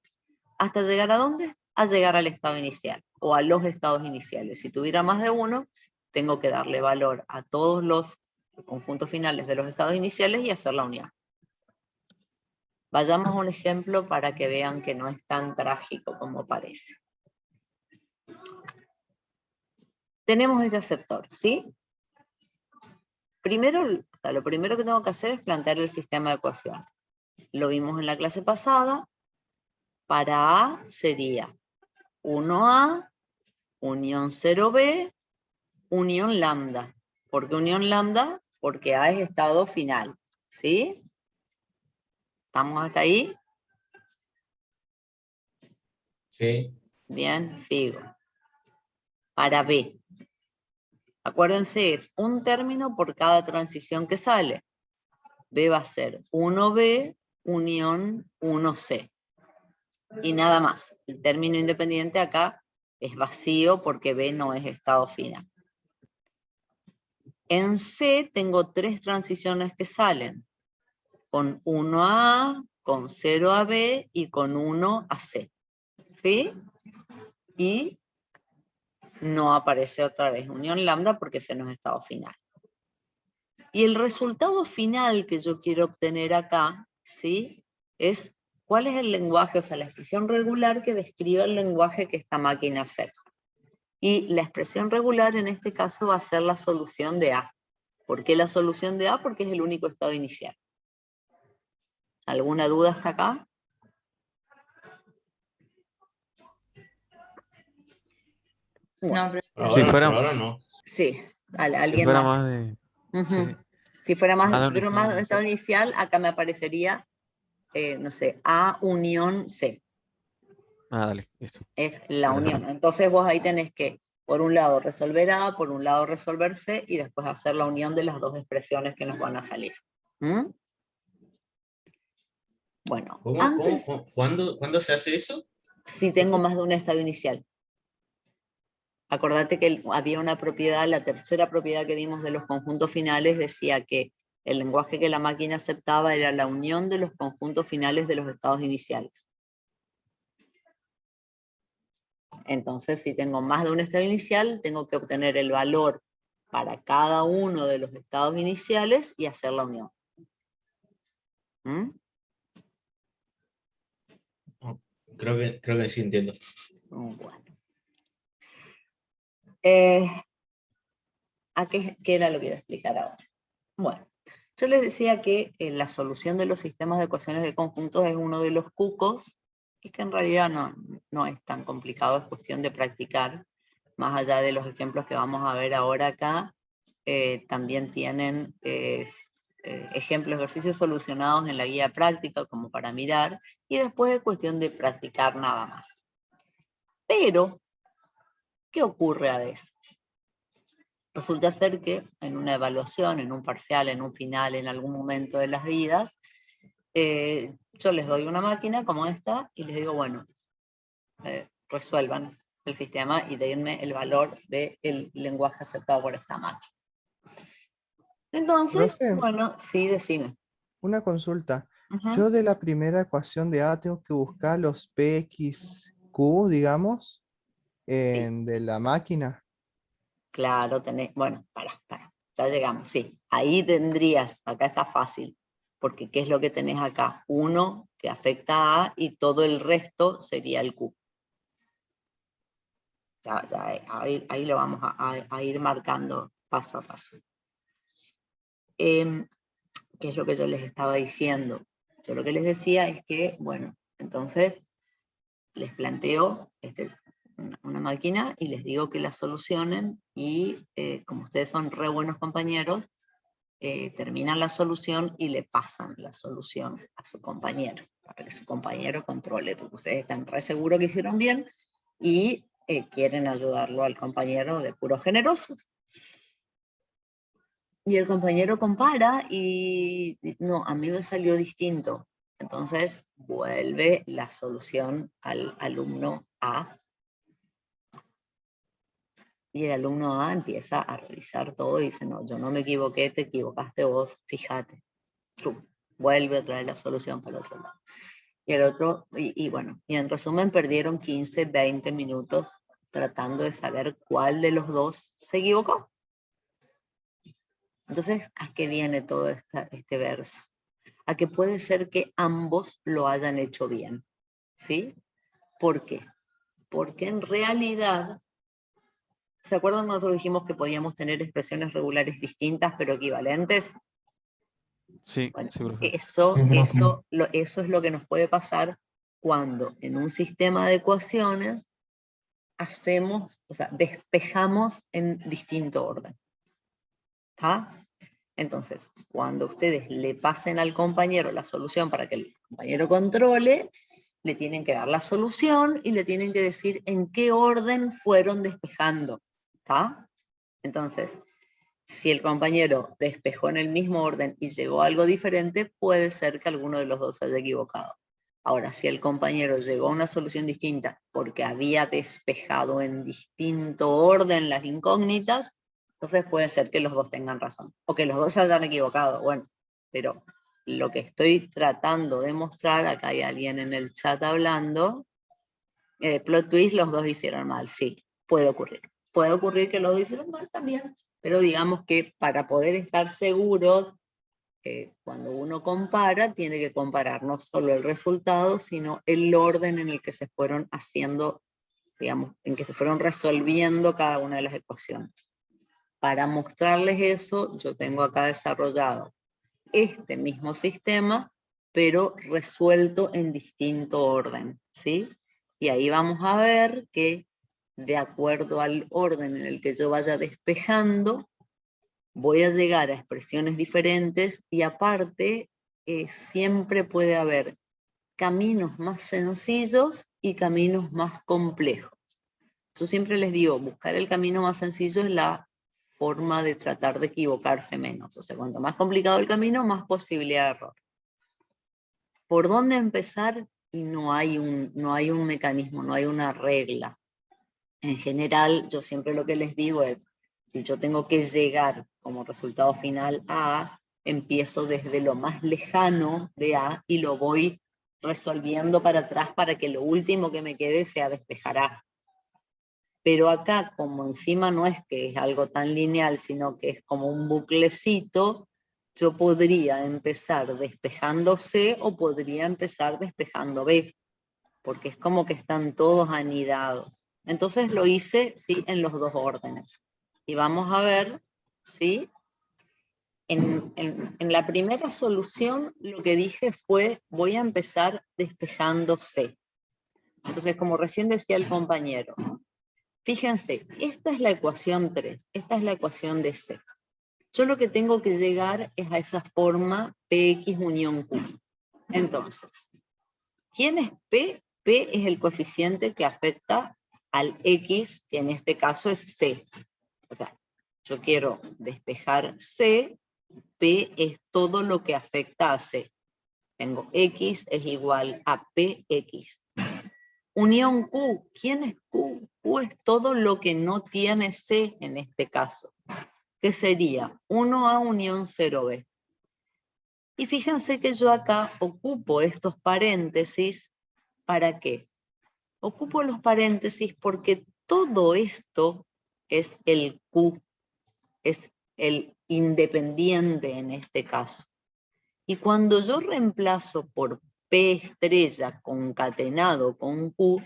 ¿Hasta llegar a dónde? A llegar al estado inicial o a los estados iniciales. Si tuviera más de uno, tengo que darle valor a todos los conjuntos finales de los estados iniciales y hacer la unión. Vayamos a un ejemplo para que vean que no es tan trágico como parece. Tenemos este aceptor, ¿sí? Primero, lo primero que tengo que hacer es plantear el sistema de ecuaciones. Lo vimos en la clase pasada. Para A sería 1A, unión 0B, unión lambda. ¿Por qué unión lambda? Porque A es estado final, ¿sí? ¿Estamos hasta ahí? Sí. Bien, sigo. Para B. Acuérdense, es un término por cada transición que sale. B va a ser 1B, unión 1C. Y nada más. El término independiente acá es vacío porque B no es estado final. En C tengo 3 transiciones que salen. Con 1 a A, con 0 a B y con 1 a C. ¿Sí? Y no aparece otra vez unión lambda porque ese no es estado final. Y el resultado final que yo quiero obtener acá, ¿sí? Es cuál es el lenguaje, o sea, la expresión regular que describe el lenguaje que esta máquina acepta. Y la expresión regular en este caso va a ser la solución de A. ¿Por qué la solución de A? Porque es el único estado inicial. ¿Alguna duda hasta acá? No, pero Por Si ahora, fuera- por ahora no. Sí, Si alguien fuera más. más de... Ujú. sí, sí. Si fuera más, Más de si un fuera estado más de un estado inicial, acá me aparecería, no sé, A unión C. Ah, dale, listo. Es la Dale, unión. dale. Entonces vos ahí tenés que, por un lado, resolver A, por un lado, resolver C, y después hacer la unión de las dos expresiones que nos van a salir. ¿Mm? Bueno, antes, ¿Cuándo se hace eso? si tengo más de un estado inicial. Acordate que había una propiedad, la tercera propiedad que dimos de los conjuntos finales decía que el lenguaje que la máquina aceptaba era la unión de los conjuntos finales de los estados iniciales. Entonces, si tengo más de un estado inicial, tengo que obtener el valor para cada uno de los estados iniciales y hacer la unión. ¿Mm? Creo que sí entiendo. Bueno. ¿Qué era lo que iba a explicar ahora? Bueno, yo les decía que la solución de los sistemas de ecuaciones de conjuntos es uno de los cucos, y que en realidad no es tan complicado, es cuestión de practicar. Más allá de los ejemplos que vamos a ver ahora acá, también tienen ejemplos, ejercicios solucionados en la guía práctica como para mirar, y después es cuestión de practicar nada más. Pero, ¿qué ocurre a veces? Resulta ser que en una evaluación, en un parcial, en un final, en algún momento de las vidas, yo les doy una máquina como esta y les digo, bueno, resuelvan el sistema y denme el valor del lenguaje aceptado por esta máquina. Entonces, Profe, bueno, sí, decime. una consulta. Ujú. Yo de la primera ecuación de A tengo que buscar los PXQ, digamos, de la máquina. Claro, tenés, bueno, ya llegamos, sí. Ahí tendrías, acá está fácil, porque ¿qué es lo que tenés acá? Uno que afecta a A y todo el resto sería el Q. Ahí lo vamos a ir marcando paso a paso. ¿Qué es lo que yo les estaba diciendo? Yo lo que les decía es que, bueno, entonces les planteo una máquina y les digo que la solucionen y como ustedes son re buenos compañeros, terminan la solución y le pasan la solución a su compañero, para que su compañero controle, porque ustedes están re seguros que hicieron bien y quieren ayudarlo al compañero de puros generosos. Y el compañero compara y no, a mí me salió distinto. Entonces vuelve la solución al alumno A. Y el alumno A empieza a revisar todo y dice, no, yo no me equivoqué, te equivocaste vos, fíjate. Vuelve a traer la solución para el otro lado. Y el otro, y bueno, y en resumen perdieron 15, 20 minutos tratando de saber cuál de los dos se equivocó. Entonces, ¿a qué viene todo este verso? A que puede ser que ambos lo hayan hecho bien, ¿sí? ¿Por qué? Porque en realidad, ¿se acuerdan cuando nosotros dijimos que podíamos tener expresiones regulares distintas pero equivalentes? Sí, Bueno, sí, profe. eso es lo que nos puede pasar cuando en un sistema de ecuaciones despejamos en distinto orden. ¿Está? Entonces, cuando ustedes le pasen al compañero la solución para que el compañero controle, le tienen que dar la solución y le tienen que decir en qué orden fueron despejando. ¿Está? Entonces, si el compañero despejó en el mismo orden y llegó a algo diferente, puede ser que alguno de los dos haya equivocado. Ahora, si el compañero llegó a una solución distinta porque había despejado en distinto orden las incógnitas, entonces puede ser que los dos tengan razón, o que los dos se hayan equivocado. Bueno, pero lo que estoy tratando de mostrar, acá hay alguien en el chat hablando, plot twist, los dos hicieron mal, sí, puede ocurrir. Puede ocurrir que los dos hicieron mal también, pero digamos que para poder estar seguros, cuando uno compara, tiene que comparar no solo el resultado, sino el orden en el que se fueron haciendo, digamos, en que se fueron resolviendo cada una de las ecuaciones. Para mostrarles eso, yo tengo acá desarrollado este mismo sistema, pero resuelto en distinto orden, ¿sí? Y ahí vamos a ver que de acuerdo al orden en el que yo vaya despejando, voy a llegar a expresiones diferentes y aparte siempre puede haber caminos más sencillos y caminos más complejos. Yo siempre les digo, buscar el camino más sencillo es la forma de tratar de equivocarse menos. O sea, cuanto más complicado el camino, más posibilidad de error. ¿Por dónde empezar? Y no hay un mecanismo, no hay una regla. En general, yo siempre lo que les digo es, si yo tengo que llegar como resultado final a A, empiezo desde lo más lejano de A y lo voy resolviendo para atrás para que lo último que me quede sea despejar A. Pero acá, como encima no es que es algo tan lineal, sino que es como un buclecito, yo podría empezar despejando C o podría empezar despejando B, porque es como que están todos anidados. Entonces lo hice, ¿sí?, en los dos órdenes. Y vamos a ver, ¿sí? En la primera solución lo que dije fue, voy a empezar despejando C. Entonces, como recién decía el compañero, fíjense, esta es la ecuación 3, esta es la ecuación de C. Yo lo que tengo que llegar es a esa forma PX unión Q. Entonces, ¿quién es P? P es el coeficiente que afecta al X, que en este caso es C. O sea, yo quiero despejar C, P es todo lo que afecta a C. Tengo X es igual a PX. Unión Q, ¿quién es Q? Q es todo lo que no tiene C en este caso, que sería 1A unión 0B. Y fíjense que yo acá ocupo estos paréntesis, ¿para qué? Ocupo los paréntesis porque todo esto es el Q, es el independiente en este caso. Y cuando yo reemplazo por P estrella concatenado con Q,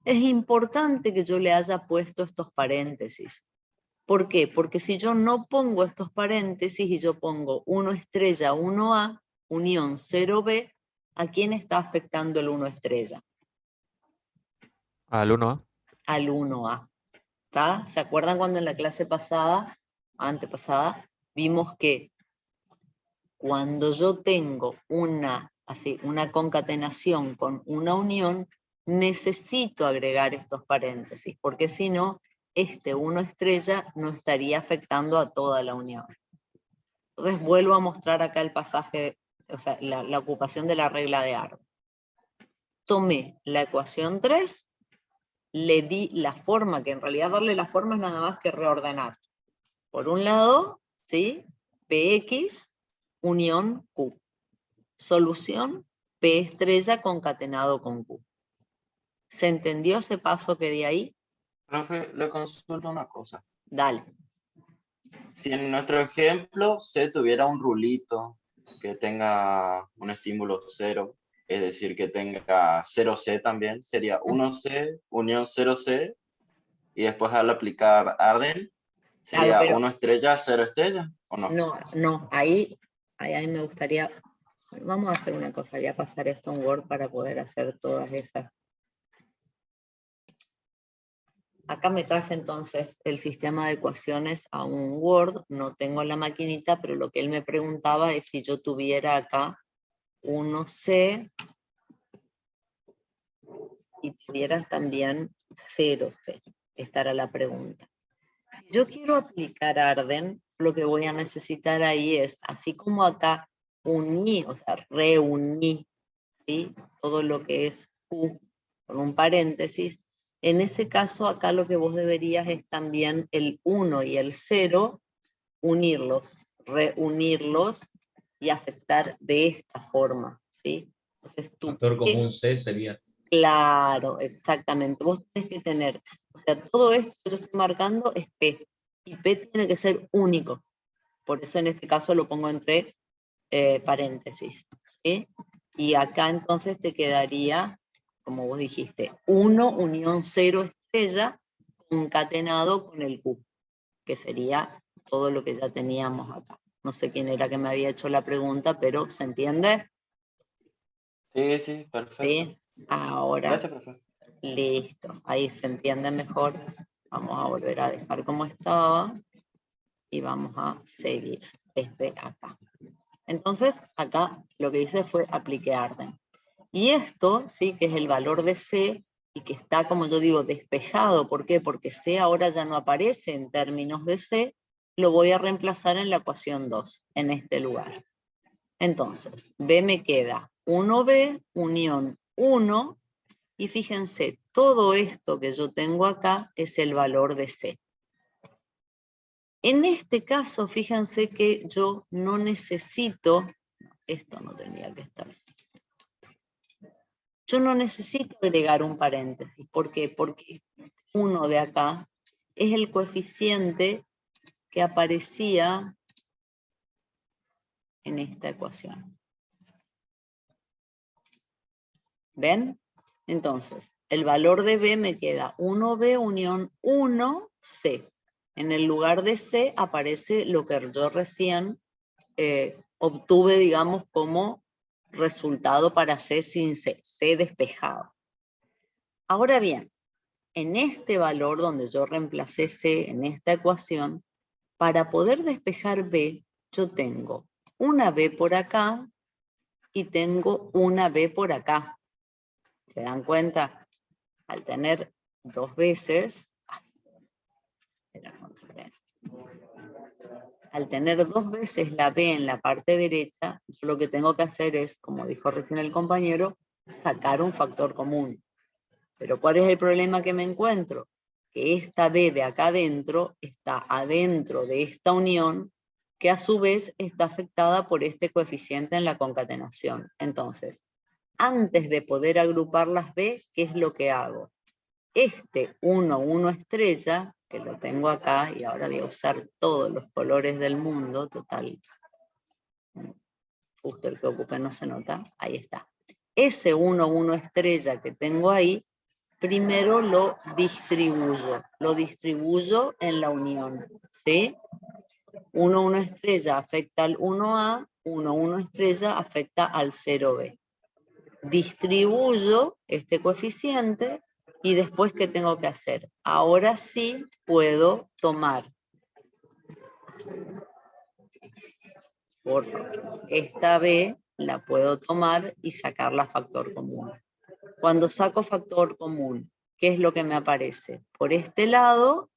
es importante que yo le haya puesto estos paréntesis. ¿Por qué? Porque si yo no pongo estos paréntesis y yo pongo 1 estrella 1A, unión 0B, ¿a quién está afectando el 1 estrella? Al 1A. Al 1A. ¿Está? ¿Se acuerdan cuando en la clase pasada, antepasada, vimos que cuando yo tengo una concatenación con una unión, necesito agregar estos paréntesis, porque si no, este 1 estrella no estaría afectando a toda la unión. Entonces vuelvo a mostrar acá el pasaje, o sea, la ocupación de la regla de Ardo. Tomé la ecuación 3 le di la forma, que en realidad darle la forma es nada más que reordenar. Por un lado, ¿sí? Px unión Q. Solución P estrella concatenado con Q. ¿Se entendió ese paso que di ahí? Profe, le consulto una cosa. Dale. Si en nuestro ejemplo C tuviera un rulito que tenga un estímulo 0, es decir, que tenga 0C también, sería 1C unión 0C, y después al aplicar Arden, sería Claro, pero 1 estrella, 0 estrella, ¿o no? no, ahí me gustaría, vamos a hacer una cosa, voy a pasar esto en Word para poder hacer todas esas. Acá me traje entonces el sistema de ecuaciones a un Word, no tengo la maquinita, pero lo que él me preguntaba es si yo tuviera acá 1C y tuvieras también 0C. Esta era la pregunta. Si yo quiero aplicar Arden, lo que voy a necesitar ahí es, así como acá uní, o sea, reuní, ¿sí? Todo lo que es Q con un paréntesis, en ese caso acá lo que vos deberías es también el 1 y el 0, unirlos, reunirlos y aceptar de esta forma, ¿sí? Entonces, Factor común C sería. Claro, exactamente. Vos tenés que tener, o sea, todo esto que yo estoy marcando es P, y P tiene que ser único. Por eso en este caso lo pongo entre paréntesis, ¿sí? Y acá entonces te quedaría, como vos dijiste, 1 unión 0 estrella concatenado con el Q, que sería todo lo que ya teníamos acá. No sé quién era que me había hecho la pregunta, pero ¿se entiende? Sí, sí, perfecto. ¿Sí? Ahora, Gracias, profe. listo, ahí se entiende mejor. Vamos a volver a dejar como estaba y vamos a seguir desde acá. Entonces, acá lo que hice fue apliqué Arden. Y esto, sí, que es el valor de C y que está, como yo digo, despejado. ¿Por qué? Porque C ahora ya no aparece en términos de C, lo voy a reemplazar en la ecuación 2, en este lugar. Entonces, B me queda 1B unión 1, y fíjense, todo esto que yo tengo acá es el valor de C. En este caso, fíjense que yo no necesito, esto no tenía que estar. Yo no necesito agregar un paréntesis. ¿Por qué? Porque 1 de acá es el coeficiente que aparecía en esta ecuación. ¿Ven? Entonces, el valor de B me queda 1B unión 1C. En el lugar de C aparece lo que yo recién obtuve, digamos, como resultado para C sin C, C despejado. Ahora bien, en este valor donde yo reemplacé C en esta ecuación, para poder despejar B, yo tengo una B por acá y tengo una B por acá. ¿Se dan cuenta? Al tener dos veces, al tener dos veces la B en la parte derecha, yo lo que tengo que hacer es, como dijo recién el compañero, sacar un factor común. Pero ¿cuál es el problema que me encuentro? Que esta B de acá adentro está adentro de esta unión, que a su vez está afectada por este coeficiente en la concatenación. Entonces, antes de poder agrupar las B, ¿qué es lo que hago? Este 1, 1 estrella, que lo tengo acá, y ahora voy a usar todos los colores del mundo, total, justo el que ocupe no se nota, ahí está. Ese 1, 1 estrella que tengo ahí, primero lo distribuyo en la unión, ¿sí? 1, 1 estrella afecta al 1A, 1, 1 estrella afecta al 0B. Distribuyo este coeficiente y después, ¿qué tengo que hacer? Ahora sí puedo tomar, por favor, esta B la puedo tomar y sacarla factor común. Cuando saco factor común, ¿qué es lo que me aparece? Por este lado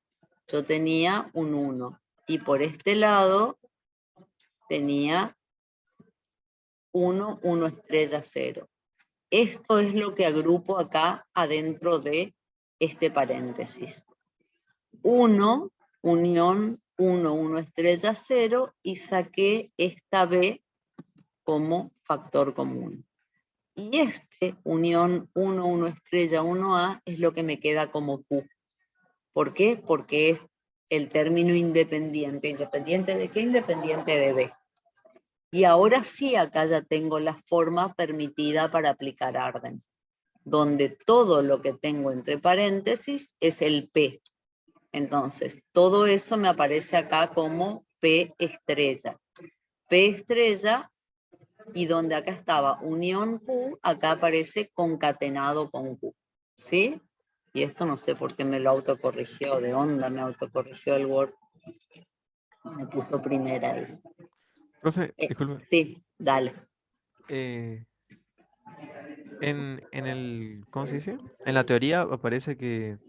yo tenía un 1 y por este lado tenía 1, 1 estrella 0. Esto es lo que agrupo acá adentro de este paréntesis. 1, unión 1, 1 estrella 0, y saqué esta B como factor común. Y este, unión 1, 1 estrella 1A, es lo que me queda como Q. ¿Por qué? Porque es el término independiente. ¿Independiente de qué? Independiente de B. Y ahora sí, acá ya tengo la forma permitida para aplicar Arden, donde todo lo que tengo entre paréntesis es el P. Entonces, todo eso me aparece acá como P estrella. P estrella, y donde acá estaba unión Q, acá aparece concatenado con Q. ¿Sí? Y esto no sé por qué me lo autocorrigió, de onda me autocorrigió el Word. Me puso primera ahí. Profe, disculpe. Sí, dale. En el, ¿cómo se dice? En la teoría aparece que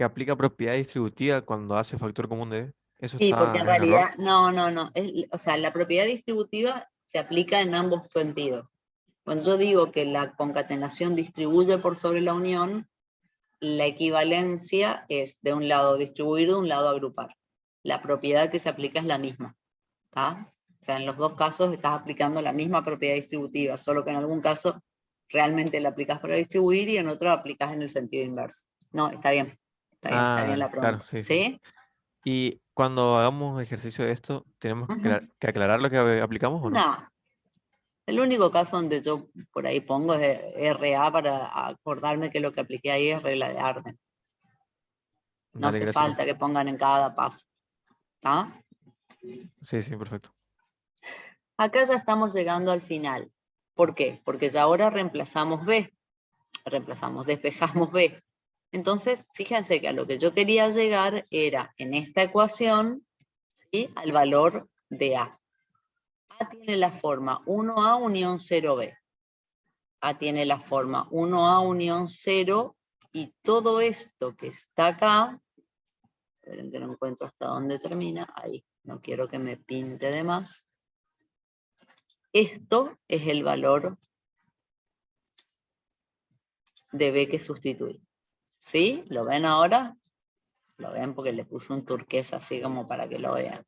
aplica propiedad distributiva cuando hace factor común de B. ¿Eso Sí, porque en está en error? realidad, no. O sea, la propiedad distributiva se aplica en ambos sentidos. Cuando yo digo que la concatenación distribuye por sobre la unión, la equivalencia es de un lado distribuir, de un lado agrupar. La propiedad que se aplica es la misma. ¿Tá? O sea, en los dos casos estás aplicando la misma propiedad distributiva, solo que en algún caso realmente la aplicas para distribuir y en otro aplicas en el sentido inverso. No, está bien. Está bien la Dale, claro, pregunta. sí. ¿Sí? Y cuando hagamos ejercicio de esto, ¿tenemos que aclarar lo que aplicamos o no? No. El único caso donde yo por ahí pongo es RA para acordarme que lo que apliqué ahí es regla de Arden. No Dale, hace gracias, falta profe. que pongan en cada paso. ¿Está? Sí, perfecto. Acá ya estamos llegando al final. ¿Por qué? Porque ya ahora despejamos B. Entonces, fíjense que a lo que yo quería llegar era, en esta ecuación, ¿sí?, al valor de A. A tiene la forma 1A unión 0B. A tiene la forma 1A unión 0, y todo esto que está acá, esperen que no encuentro hasta dónde termina, ahí, no quiero que me pinte de más. Esto es el valor de B que sustituí. ¿Sí? ¿Lo ven ahora? Lo ven porque le puse un turquesa así como para que lo vean.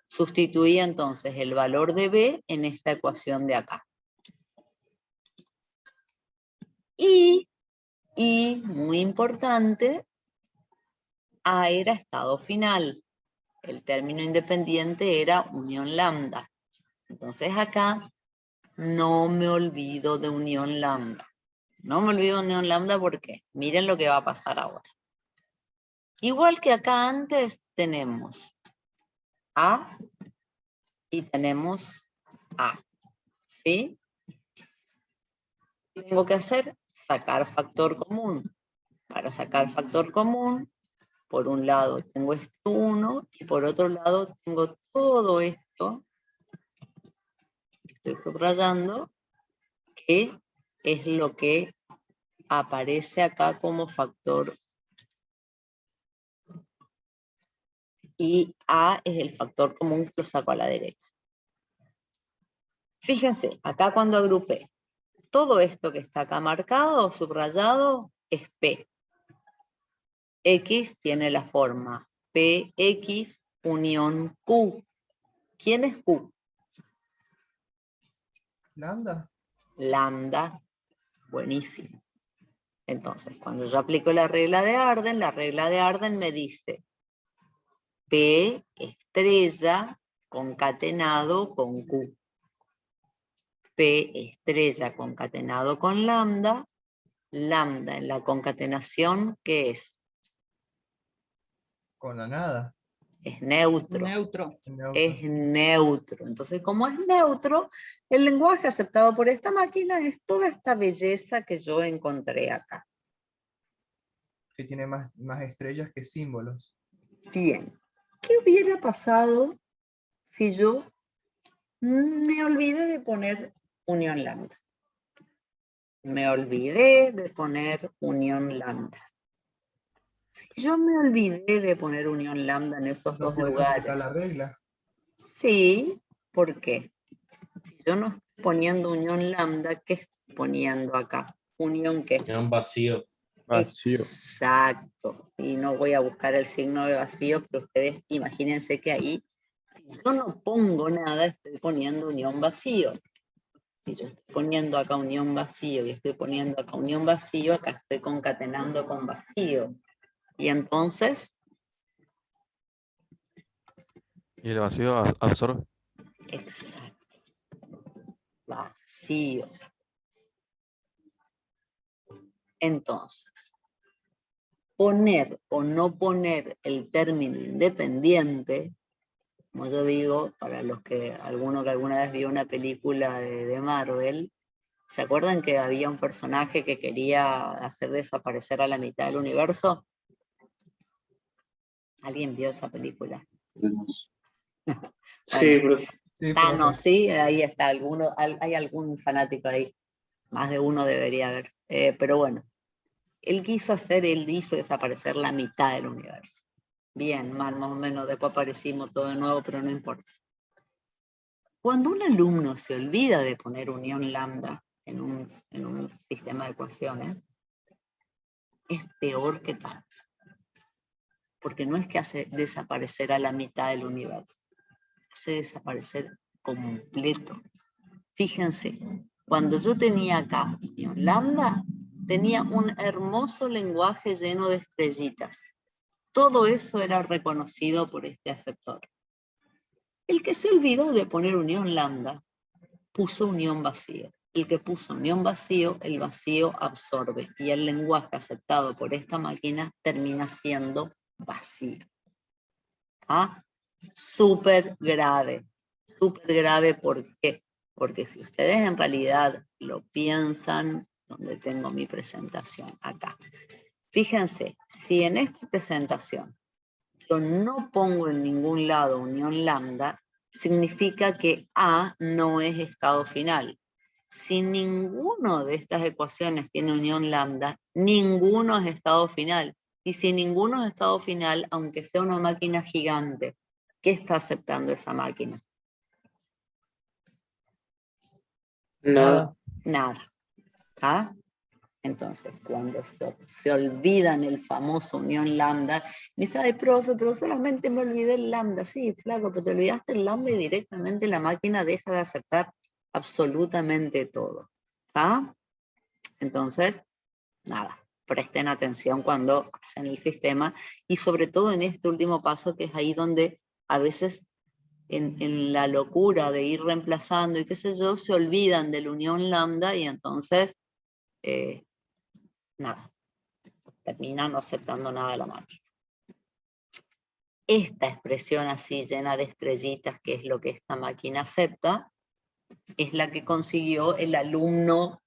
Sustituí entonces el valor de B en esta ecuación de acá. Y muy importante, A era estado final. El término independiente era unión lambda. Entonces acá no me olvido de unión lambda. No me olvido de unión lambda porque miren lo que va a pasar ahora. Igual que acá antes tenemos A y tenemos A. ¿Sí? ¿Qué tengo que hacer? Sacar factor común. Para sacar factor común, por un lado tengo esto 1 y por otro lado tengo todo esto que estoy subrayando, que es lo que aparece acá como factor, y A es el factor común que lo saco a la derecha. Fíjense, acá cuando agrupé todo esto que está acá marcado, subrayado, es P. X tiene la forma PX unión Q. ¿Quién es Q? Lambda. Lambda. Buenísimo. Entonces, cuando yo aplico la regla de Arden me dice P estrella concatenado con Q. P estrella concatenado con lambda. Lambda en la concatenación, ¿qué es? Con la nada. Es neutro. Neutro. Es neutro. Entonces, como es neutro, el lenguaje aceptado por esta máquina es toda esta belleza que yo encontré acá. Que tiene más estrellas que símbolos. Bien. ¿Qué hubiera pasado si yo me olvidé de poner unión lambda? Me olvidé de poner unión lambda. Si yo me olvidé de poner unión lambda en esos No dos podés lugares. aplicar la regla. Sí, ¿por qué? Si yo no estoy poniendo unión lambda, ¿qué estoy poniendo acá? ¿Unión qué? Unión vacío. Vacío. Exacto. Y no voy a buscar el signo de vacío, pero ustedes imagínense que ahí yo no pongo nada, estoy poniendo unión vacío. Si yo estoy poniendo acá unión vacío y estoy poniendo acá unión vacío, acá estoy concatenando con vacío. Y entonces, Y el vacío absorbe. exacto, vacío. Entonces, poner o no poner el término independiente, como yo digo, para los que alguno que alguna vez vio una película de Marvel, ¿se acuerdan que había un personaje que quería hacer desaparecer a la mitad del universo? ¿Alguien vio esa película? Sí, Bueno, profe. Sí, Thanos, profe. sí, ahí está, hay algún fanático ahí, más de uno debería haber, pero bueno, él hizo desaparecer la mitad del universo. Bien, mal, más o menos, después aparecimos todo de nuevo, pero no importa. Cuando un alumno se olvida de poner unión lambda en un sistema de ecuaciones, es peor que tal. Porque no es que hace desaparecer a la mitad del universo, hace desaparecer completo. Fíjense, cuando yo tenía acá unión lambda, tenía un hermoso lenguaje lleno de estrellitas. Todo eso era reconocido por este aceptor. El que se olvidó de poner unión lambda, puso unión vacío. El que puso unión vacío, el vacío absorbe y el lenguaje aceptado por esta máquina termina siendo vacío. ¿Ah? Súper grave. Súper grave, ¿por qué? Porque si ustedes en realidad lo piensan, donde tengo mi presentación, acá. Fíjense, si en esta presentación yo no pongo en ningún lado unión lambda, significa que A no es estado final. Si ninguno de estas ecuaciones tiene unión lambda, ninguno es estado final. Y si ninguno es estado final, aunque sea una máquina gigante, ¿qué está aceptando esa máquina? Nada. Nada. ¿Ah? Entonces, cuando se olvidan el famoso unión lambda, me dice, ay, profe, pero solamente me olvidé el lambda. Sí, flaco, pero te olvidaste el lambda y directamente la máquina deja de aceptar absolutamente todo. ¿Ah? Entonces, nada, presten atención cuando hacen el sistema y sobre todo en este último paso, que es ahí donde a veces en la locura de ir reemplazando y qué sé yo, se olvidan de la unión lambda y entonces nada, termina no aceptando nada de la máquina. Esta expresión así llena de estrellitas, que es lo que esta máquina acepta, es la que consiguió el alumno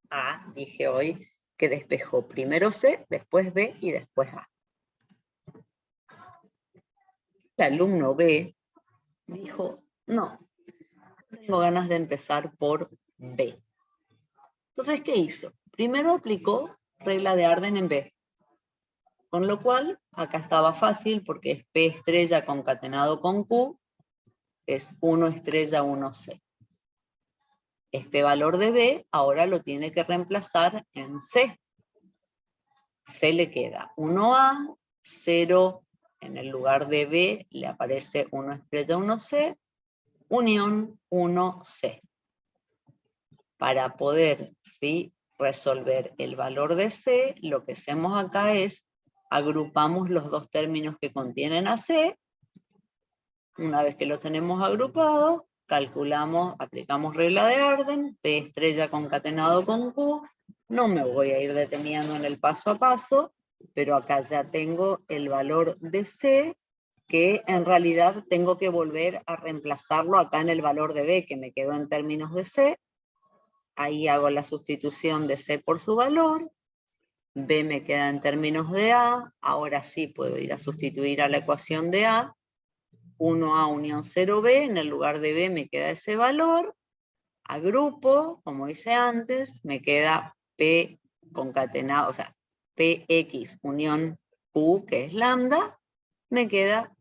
A, dije hoy, que despejó primero C, después B y después A. El alumno B dijo, no, tengo ganas de empezar por B. Entonces, ¿qué hizo? Primero aplicó regla de Arden en B. Con lo cual, acá estaba fácil porque es P estrella concatenado con Q, es 1 estrella 1C. Este valor de B ahora lo tiene que reemplazar en C. C le queda 1A, 0, en el lugar de B le aparece 1 estrella 1C, unión 1C. Para poder resolver el valor de C, lo que hacemos acá es agrupamos los dos términos que contienen a C. Una vez que lo tenemos agrupado, calculamos, aplicamos regla de Arden, P estrella concatenado con Q. No me voy a ir deteniendo en el paso a paso, pero acá ya tengo el valor de C, que en realidad tengo que volver a reemplazarlo acá en el valor de B, que me quedó en términos de C. Ahí hago la sustitución de C por su valor. B me queda en términos de A. Ahora sí puedo ir a sustituir a la ecuación de A. 1A unión 0B, en el lugar de B me queda ese valor. Agrupo, como hice antes, me queda P concatenado, o sea, PX unión Q, que es lambda. Me queda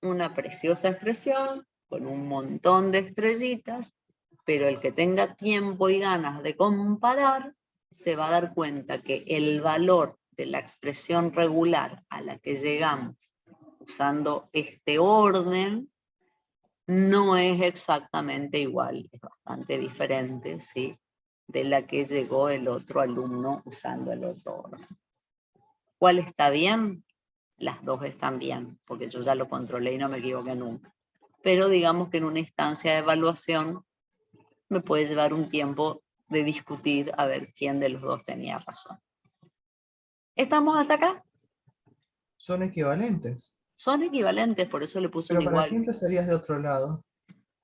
una preciosa expresión con un montón de estrellitas, pero el que tenga tiempo y ganas de comparar se va a dar cuenta que el valor de la expresión regular a la que llegamos usando este orden no es exactamente igual, es bastante diferente, ¿sí?, de la que llegó el otro alumno usando el otro orden. ¿Cuál está bien? Las dos están bien, porque yo ya lo controlé y no me equivoqué nunca. Pero digamos que en una instancia de evaluación me puede llevar un tiempo de discutir a ver quién de los dos tenía razón. ¿Estamos hasta acá? Son equivalentes. Son equivalentes, por eso le puse un Pero ¿para qué igual. empezarías de otro lado?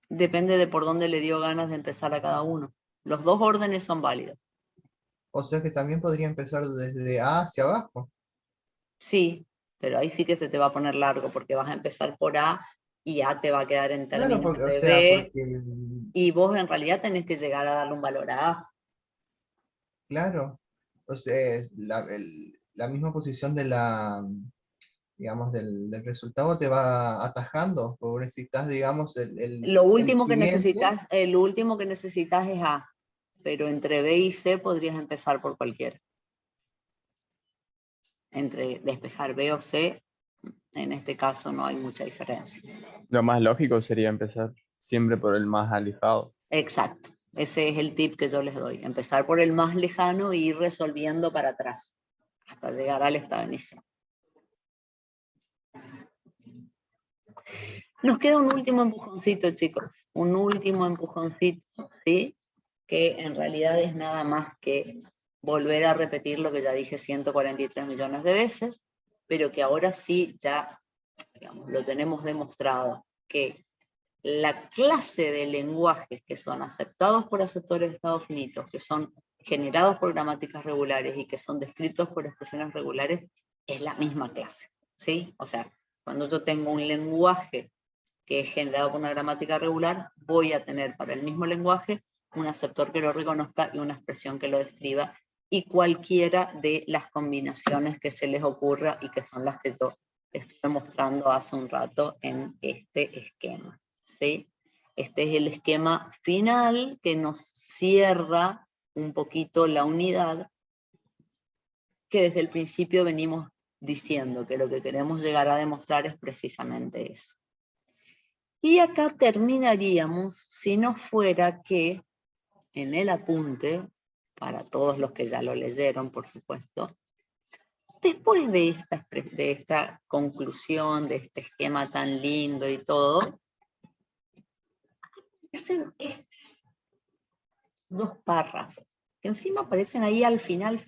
Depende de por dónde le dio ganas de empezar a cada uno. Los dos órdenes son válidos. O sea que también podría empezar desde A hacia abajo. Sí, pero ahí sí que se te va a poner largo, porque vas a empezar por A y A te va a quedar en Claro, términos porque, o de sea, B, porque, y vos en realidad tenés que llegar a darle un valor a A. claro, o sea, es la misma posición de la, digamos, del resultado te va atajando, porque necesitas, digamos, Lo el último que siguiente. necesitas, lo último que necesitas es A, pero entre B y C podrías empezar por cualquiera. Entre despejar B o C, en este caso no hay mucha diferencia. Lo más lógico sería empezar siempre por el más alejado. Exacto, ese es el tip que yo les doy. Empezar por el más lejano e ir resolviendo para atrás, hasta llegar al estado inicial. Nos queda un último empujoncito, chicos. Un último empujoncito, ¿sí? Que en realidad es nada más que volver a repetir lo que ya dije 143 millones de veces, pero que ahora sí ya, digamos, lo tenemos demostrado, que la clase de lenguajes que son aceptados por aceptores de estado finitos, que son generados por gramáticas regulares y que son descritos por expresiones regulares, es la misma clase, ¿sí? O sea, cuando yo tengo un lenguaje que es generado por una gramática regular, voy a tener para el mismo lenguaje un aceptor que lo reconozca y una expresión que lo describa, y cualquiera de las combinaciones que se les ocurra y que son las que yo estoy mostrando hace un rato en este esquema, ¿sí? Este es el esquema final que nos cierra un poquito la unidad, que desde el principio venimos diciendo que lo que queremos llegar a demostrar es precisamente eso. Y acá terminaríamos si no fuera que en el apunte, para todos los que ya lo leyeron, por supuesto, después de esta conclusión, de este esquema tan lindo y todo, hacen estos dos párrafos, que encima aparecen ahí al final,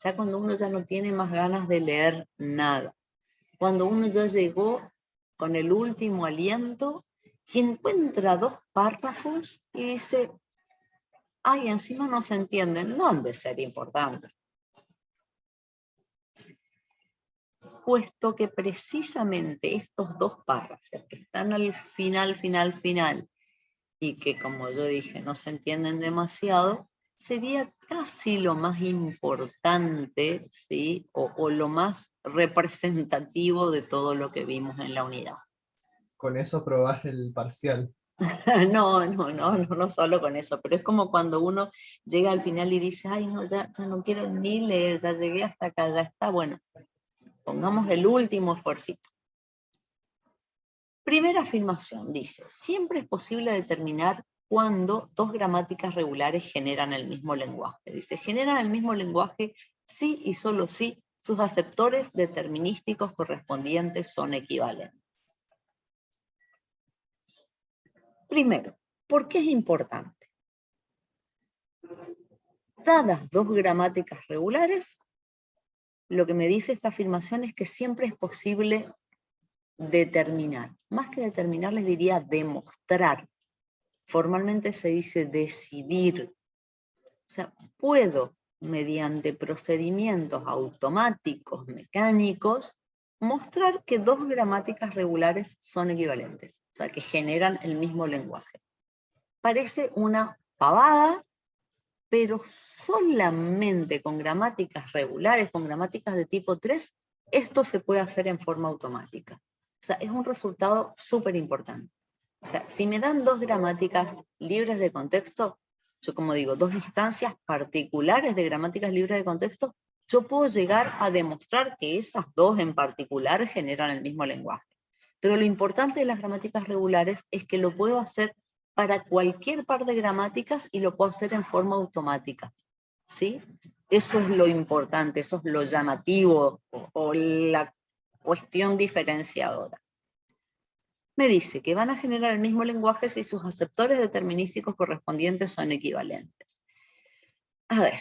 ya cuando uno ya no tiene más ganas de leer nada, cuando uno ya llegó con el último aliento y encuentra dos párrafos y dice, ay, encima no se entienden, no han de ser importantes. Puesto que precisamente estos dos párrafos que están al final, y que como yo dije, no se entienden demasiado, sería casi lo más importante, ¿sí? O lo más representativo de todo lo que vimos en la unidad. Con eso probás el parcial. No solo con eso, pero es como cuando uno llega al final y dice, ay, no, ya no quiero ni leer, ya llegué hasta acá, ya está, bueno, pongamos el último esfuercito. Primera afirmación, dice, siempre es posible determinar cuándo dos gramáticas regulares generan el mismo lenguaje. Dice, generan el mismo lenguaje si y solo si sus aceptores determinísticos correspondientes son equivalentes. Primero, ¿por qué es importante? Dadas dos gramáticas regulares, lo que me dice esta afirmación es que siempre es posible determinar. Más que determinar, les diría demostrar. Formalmente se dice decidir. O sea, puedo, mediante procedimientos automáticos, mecánicos, mostrar que dos gramáticas regulares son equivalentes. O sea, que generan el mismo lenguaje. Parece una pavada, pero solamente con gramáticas regulares, con gramáticas de tipo 3, esto se puede hacer en forma automática. O sea, es un resultado súper importante. O sea, si me dan dos gramáticas libres de contexto, yo como digo, dos instancias particulares de gramáticas libres de contexto, yo puedo llegar a demostrar que esas dos en particular generan el mismo lenguaje. Pero lo importante de las gramáticas regulares es que lo puedo hacer para cualquier par de gramáticas y lo puedo hacer en forma automática, ¿sí? Eso es lo importante, eso es lo llamativo o la cuestión diferenciadora. Me dice que van a generar el mismo lenguaje si sus aceptores determinísticos correspondientes son equivalentes. A ver,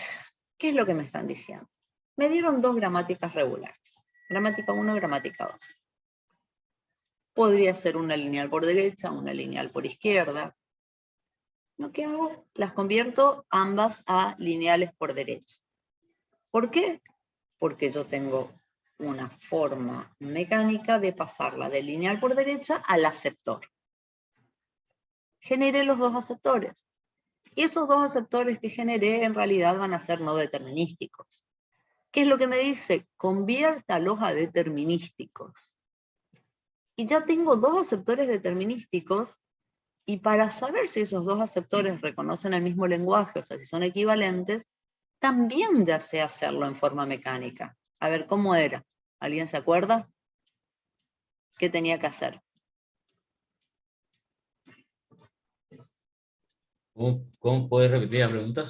¿qué es lo que me están diciendo? Me dieron dos gramáticas regulares, gramática 1 y gramática 2. Podría ser una lineal por derecha, una lineal por izquierda. Lo que hago, las convierto ambas a lineales por derecha. ¿Por qué? Porque yo tengo una forma mecánica de pasarla de lineal por derecha al aceptor. Generé los dos aceptores. Y esos dos aceptores que generé en realidad van a ser no determinísticos. ¿Qué es lo que me dice? Conviértalos a determinísticos. Y ya tengo dos aceptores determinísticos, y para saber si esos dos aceptores reconocen el mismo lenguaje, o sea, si son equivalentes, también ya sé hacerlo en forma mecánica. A ver, ¿cómo era? ¿Alguien se acuerda? ¿Qué tenía que hacer? ¿Cómo puedes repetir la pregunta?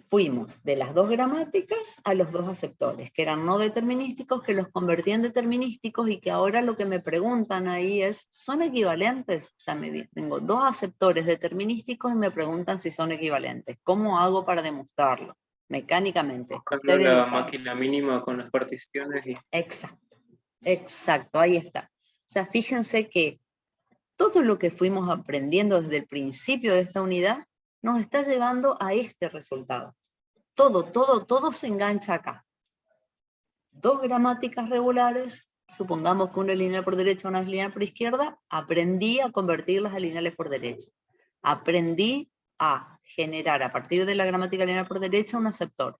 Fuimos de las dos gramáticas a los dos aceptores, que eran no determinísticos, que los convertí en determinísticos, y que ahora lo que me preguntan ahí es, ¿son equivalentes? O sea, tengo dos aceptores determinísticos y me preguntan si son equivalentes. ¿Cómo hago para demostrarlo? Mecánicamente. Buscando la máquina mínima con las particiones. Exacto, exacto, ahí está. O sea, fíjense que todo lo que fuimos aprendiendo desde el principio de esta unidad nos está llevando a este resultado. Todo se engancha acá. Dos gramáticas regulares, supongamos que una es lineal por derecha, una es lineal por izquierda, aprendí a convertirlas a lineales por derecha. Aprendí a generar a partir de la gramática lineal por derecha un aceptor.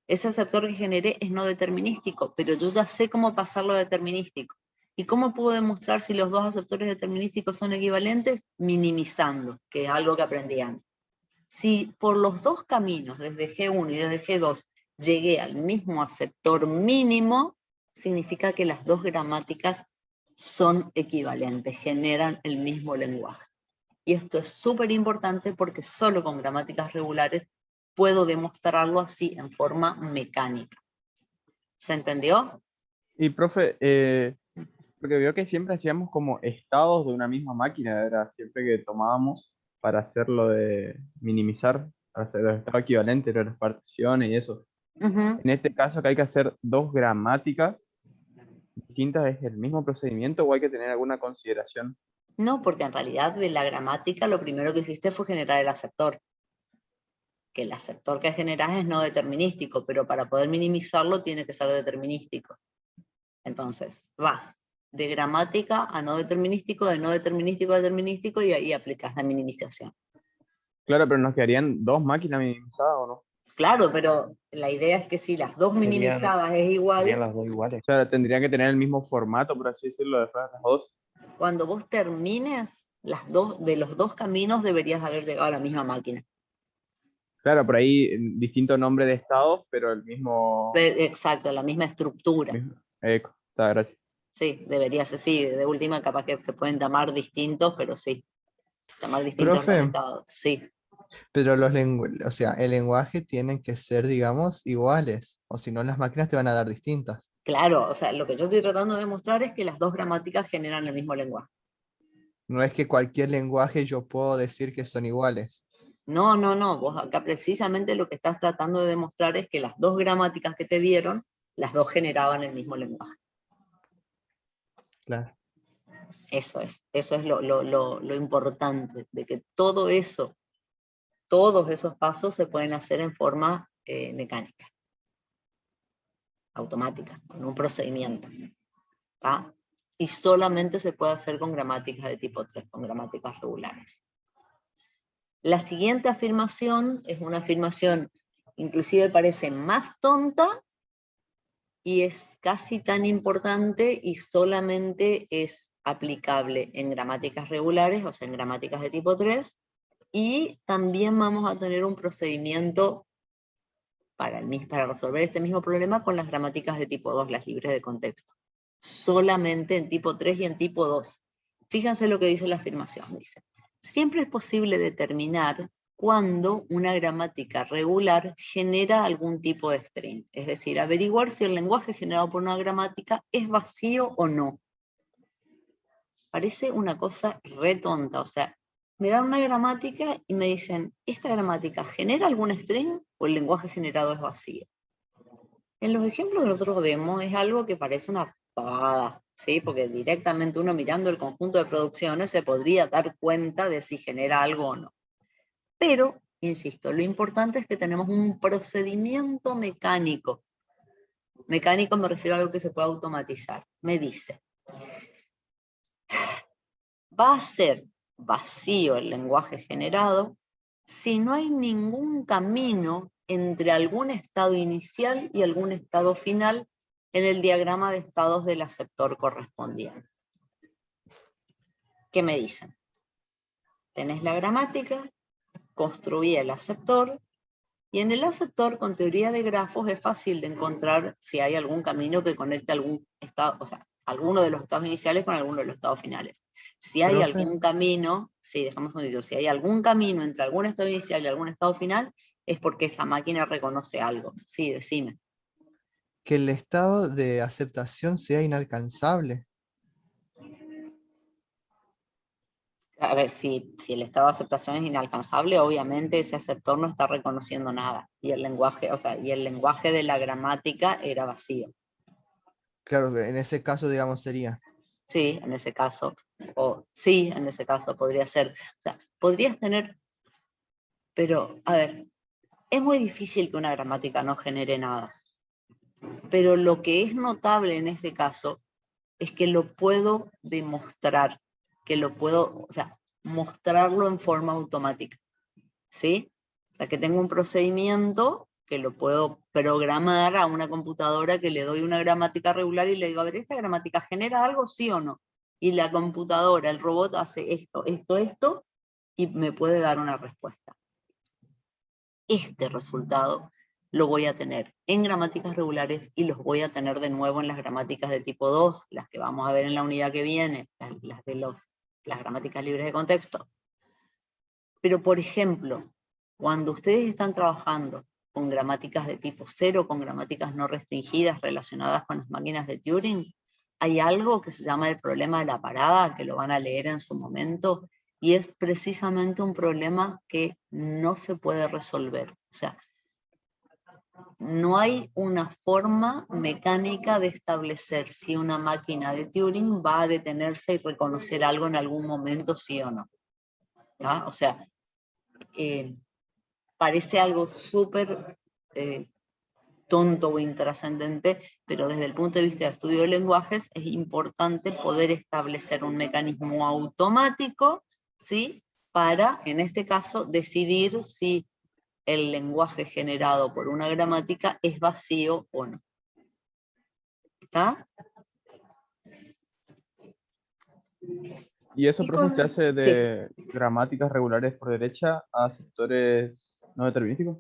Ese aceptor que generé es no determinístico, pero yo ya sé cómo pasarlo a determinístico. ¿Y cómo puedo demostrar si los dos aceptores determinísticos son equivalentes? Minimizando, que es algo que aprendí antes. Si por los dos caminos, desde G1 y desde G2, llegué al mismo aceptor mínimo, significa que las dos gramáticas son equivalentes, generan el mismo lenguaje. Y esto es súper importante porque solo con gramáticas regulares puedo demostrarlo así, en forma mecánica. ¿Se entendió? Y profe, porque veo que siempre hacíamos como estados de una misma máquina, era siempre que tomábamos para hacerlo de minimizar, para hacer los estados equivalentes, las particiones y eso. En este caso que hay que hacer dos gramáticas distintas, ¿es el mismo procedimiento o hay que tener alguna consideración? No, porque en realidad de la gramática lo primero que hiciste fue generar el aceptor. Que el aceptor que generás es no determinístico, pero para poder minimizarlo tiene que ser determinístico. Entonces, vas de gramática a no determinístico, de no determinístico a determinístico, y ahí aplicas la minimización. Claro, pero ¿nos quedarían dos máquinas minimizadas o no? Claro, pero la idea es que si las dos minimizadas es igual, Serían las dos iguales. O sea, tendrían que tener el mismo formato, por así decirlo, después de las dos. cuando vos termines de los dos caminos deberías haber llegado a la misma máquina. Claro, por ahí distinto nombre de estados, pero el mismo... Exacto, la misma estructura. Está, gracias. Sí, debería ser, sí, de última capaz que se pueden llamar distintos, pero sí. Llamar distintos Profe, resultados, sí. pero o sea, el lenguaje tiene que ser, digamos, iguales, o si no las máquinas te van a dar distintas. Claro, o sea, lo que yo estoy tratando de demostrar es que las dos gramáticas generan el mismo lenguaje. No es que cualquier lenguaje yo puedo decir que son iguales. No, vos acá precisamente lo que estás tratando de demostrar es que las dos gramáticas que te dieron, las dos generaban el mismo lenguaje. Claro. Eso es lo importante, de que todo eso, todos esos pasos se pueden hacer en forma mecánica, automática, con un procedimiento. ¿Ah? Y solamente se puede hacer con gramáticas de tipo 3, con gramáticas regulares. La siguiente afirmación es una afirmación, inclusive parece más tonta, y es casi tan importante y solamente es aplicable en gramáticas regulares, o sea, en gramáticas de tipo 3, y también vamos a tener un procedimiento para resolver este mismo problema con las gramáticas de tipo 2, las libres de contexto. Solamente en tipo 3 y en tipo 2. Fíjense lo que dice la afirmación. Dice, siempre es posible determinar cuando una gramática regular genera algún tipo de string. Es decir, averiguar si el lenguaje generado por una gramática es vacío o no. Parece una cosa re tonta. O sea, me dan una gramática y me dicen, ¿esta gramática genera algún string o el lenguaje generado es vacío? En los ejemplos que nosotros vemos es algo que parece una pavada, ¿sí? Porque directamente uno mirando el conjunto de producciones se podría dar cuenta de si genera algo o no. Pero, insisto, lo importante es que tenemos un procedimiento mecánico. Mecánico me refiero a algo que se puede automatizar. Me dice, va a ser vacío el lenguaje generado si no hay ningún camino entre algún estado inicial y algún estado final en el diagrama de estados del aceptor correspondiente. ¿Qué me dicen? Tenés la gramática, construí el aceptor, y en el aceptor, con teoría de grafos, es fácil de encontrar si hay algún camino que conecte algún estado, o sea, alguno de los estados iniciales con alguno de los estados finales. Si hay Profe. algún camino, sí, dejamos un momento, si hay algún camino entre algún estado inicial y algún estado final, es porque esa máquina reconoce algo. Sí, decime. Que el estado de aceptación sea inalcanzable. A ver, si el estado de aceptación es inalcanzable, obviamente ese aceptor no está reconociendo nada. Y el lenguaje, o sea, y el lenguaje de la gramática era vacío. Claro, en ese caso, digamos, sería. Sí, en ese caso. O sí, en ese caso podría ser. O sea, podrías tener. Pero, a ver, es muy difícil que una gramática no genere nada. Pero lo que es notable en este caso es que lo puedo demostrar, que lo puedo, o sea, mostrarlo en forma automática, ¿sí? O sea, que tengo un procedimiento que lo puedo programar a una computadora que le doy una gramática regular y le digo, a ver, ¿esta gramática genera algo, sí o no? Y la computadora, el robot hace esto, esto, esto, y me puede dar una respuesta. Este resultado lo voy a tener en gramáticas regulares y los voy a tener de nuevo en las gramáticas de tipo 2, las que vamos a ver en la unidad que viene, las gramáticas libres de contexto. Pero, por ejemplo, cuando ustedes están trabajando con gramáticas de tipo 0, con gramáticas no restringidas relacionadas con las máquinas de Turing, hay algo que se llama el problema de la parada, que lo van a leer en su momento, y es precisamente un problema que no se puede resolver. O sea, no hay una forma mecánica de establecer si una máquina de Turing va a detenerse y reconocer algo en algún momento, sí o no. ¿Ah? O sea, parece algo súper tonto o intrascendente, pero desde el punto de vista de estudio de lenguajes es importante poder establecer un mecanismo automático, ¿sí? Para, en este caso, decidir si el lenguaje generado por una gramática es vacío o no. ¿Está? ¿Y eso, Y profe, se hace sí. de gramáticas regulares por derecha a sectores no determinísticos?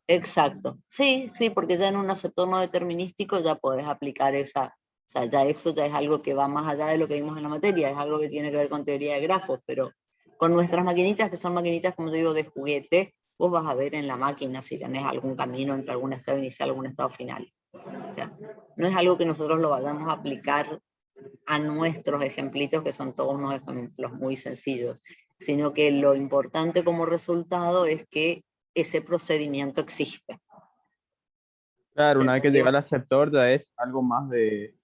Exacto, sí, sí, porque ya en un aceptor no determinístico ya podés aplicar esa, o sea, ya eso ya es algo que va más allá de lo que vimos en la materia, es algo que tiene que ver con teoría de grafos, pero con nuestras maquinitas, que son maquinitas, como yo digo, de juguete, vos vas a ver en la máquina si tenés algún camino entre algún estado inicial y algún estado final. O sea, no es algo que nosotros lo vayamos a aplicar a nuestros ejemplitos, que son todos unos ejemplos muy sencillos, sino que lo importante como resultado es que ese procedimiento existe. Claro, ¿Se una vez que entendió? llega al aceptor ya es algo más de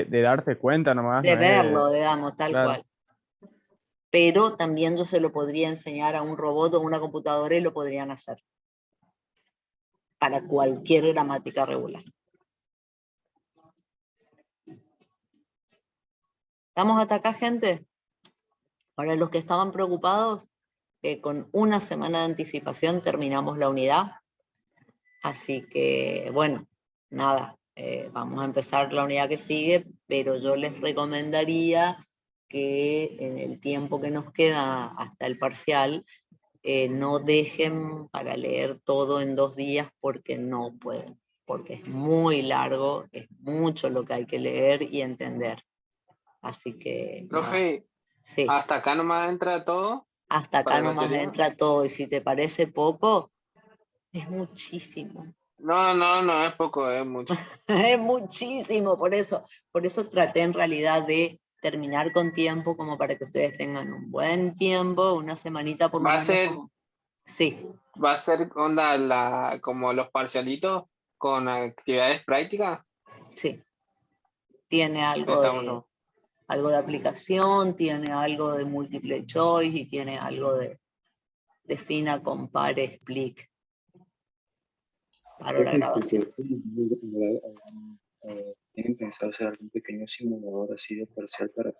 darte cuenta nomás. De No verlo, digamos, tal claro. cual. Pero también yo se lo podría enseñar a un robot o a una computadora y lo podrían hacer. Para cualquier gramática regular. ¿Estamos hasta acá, gente? Para los que estaban preocupados, con una semana de anticipación terminamos la unidad. Así que, bueno, nada, vamos a empezar la unidad que sigue, pero yo les recomendaría que en el tiempo que nos queda hasta el parcial, no dejen para leer todo en 2 días porque no pueden, porque es muy largo, es mucho lo que hay que leer y entender. Así que... Profe, sí. ¿hasta acá nomás entra todo? Hasta acá ¿Para la nomás teoría? entra todo, y si te parece poco, es muchísimo. No es poco, es mucho. Es muchísimo, por eso traté en realidad de terminar con tiempo, como para que ustedes tengan un buen tiempo, una semanita por lo ¿Va a menos. ser, Sí, va a ser onda como los parcialitos con actividades prácticas? sí. Tiene algo de aplicación, tiene algo de múltiple choice y tiene algo de defina, compare, explique. Para la grabación. ¿Tienen pensado hacer algún pequeño simulador así de parcial para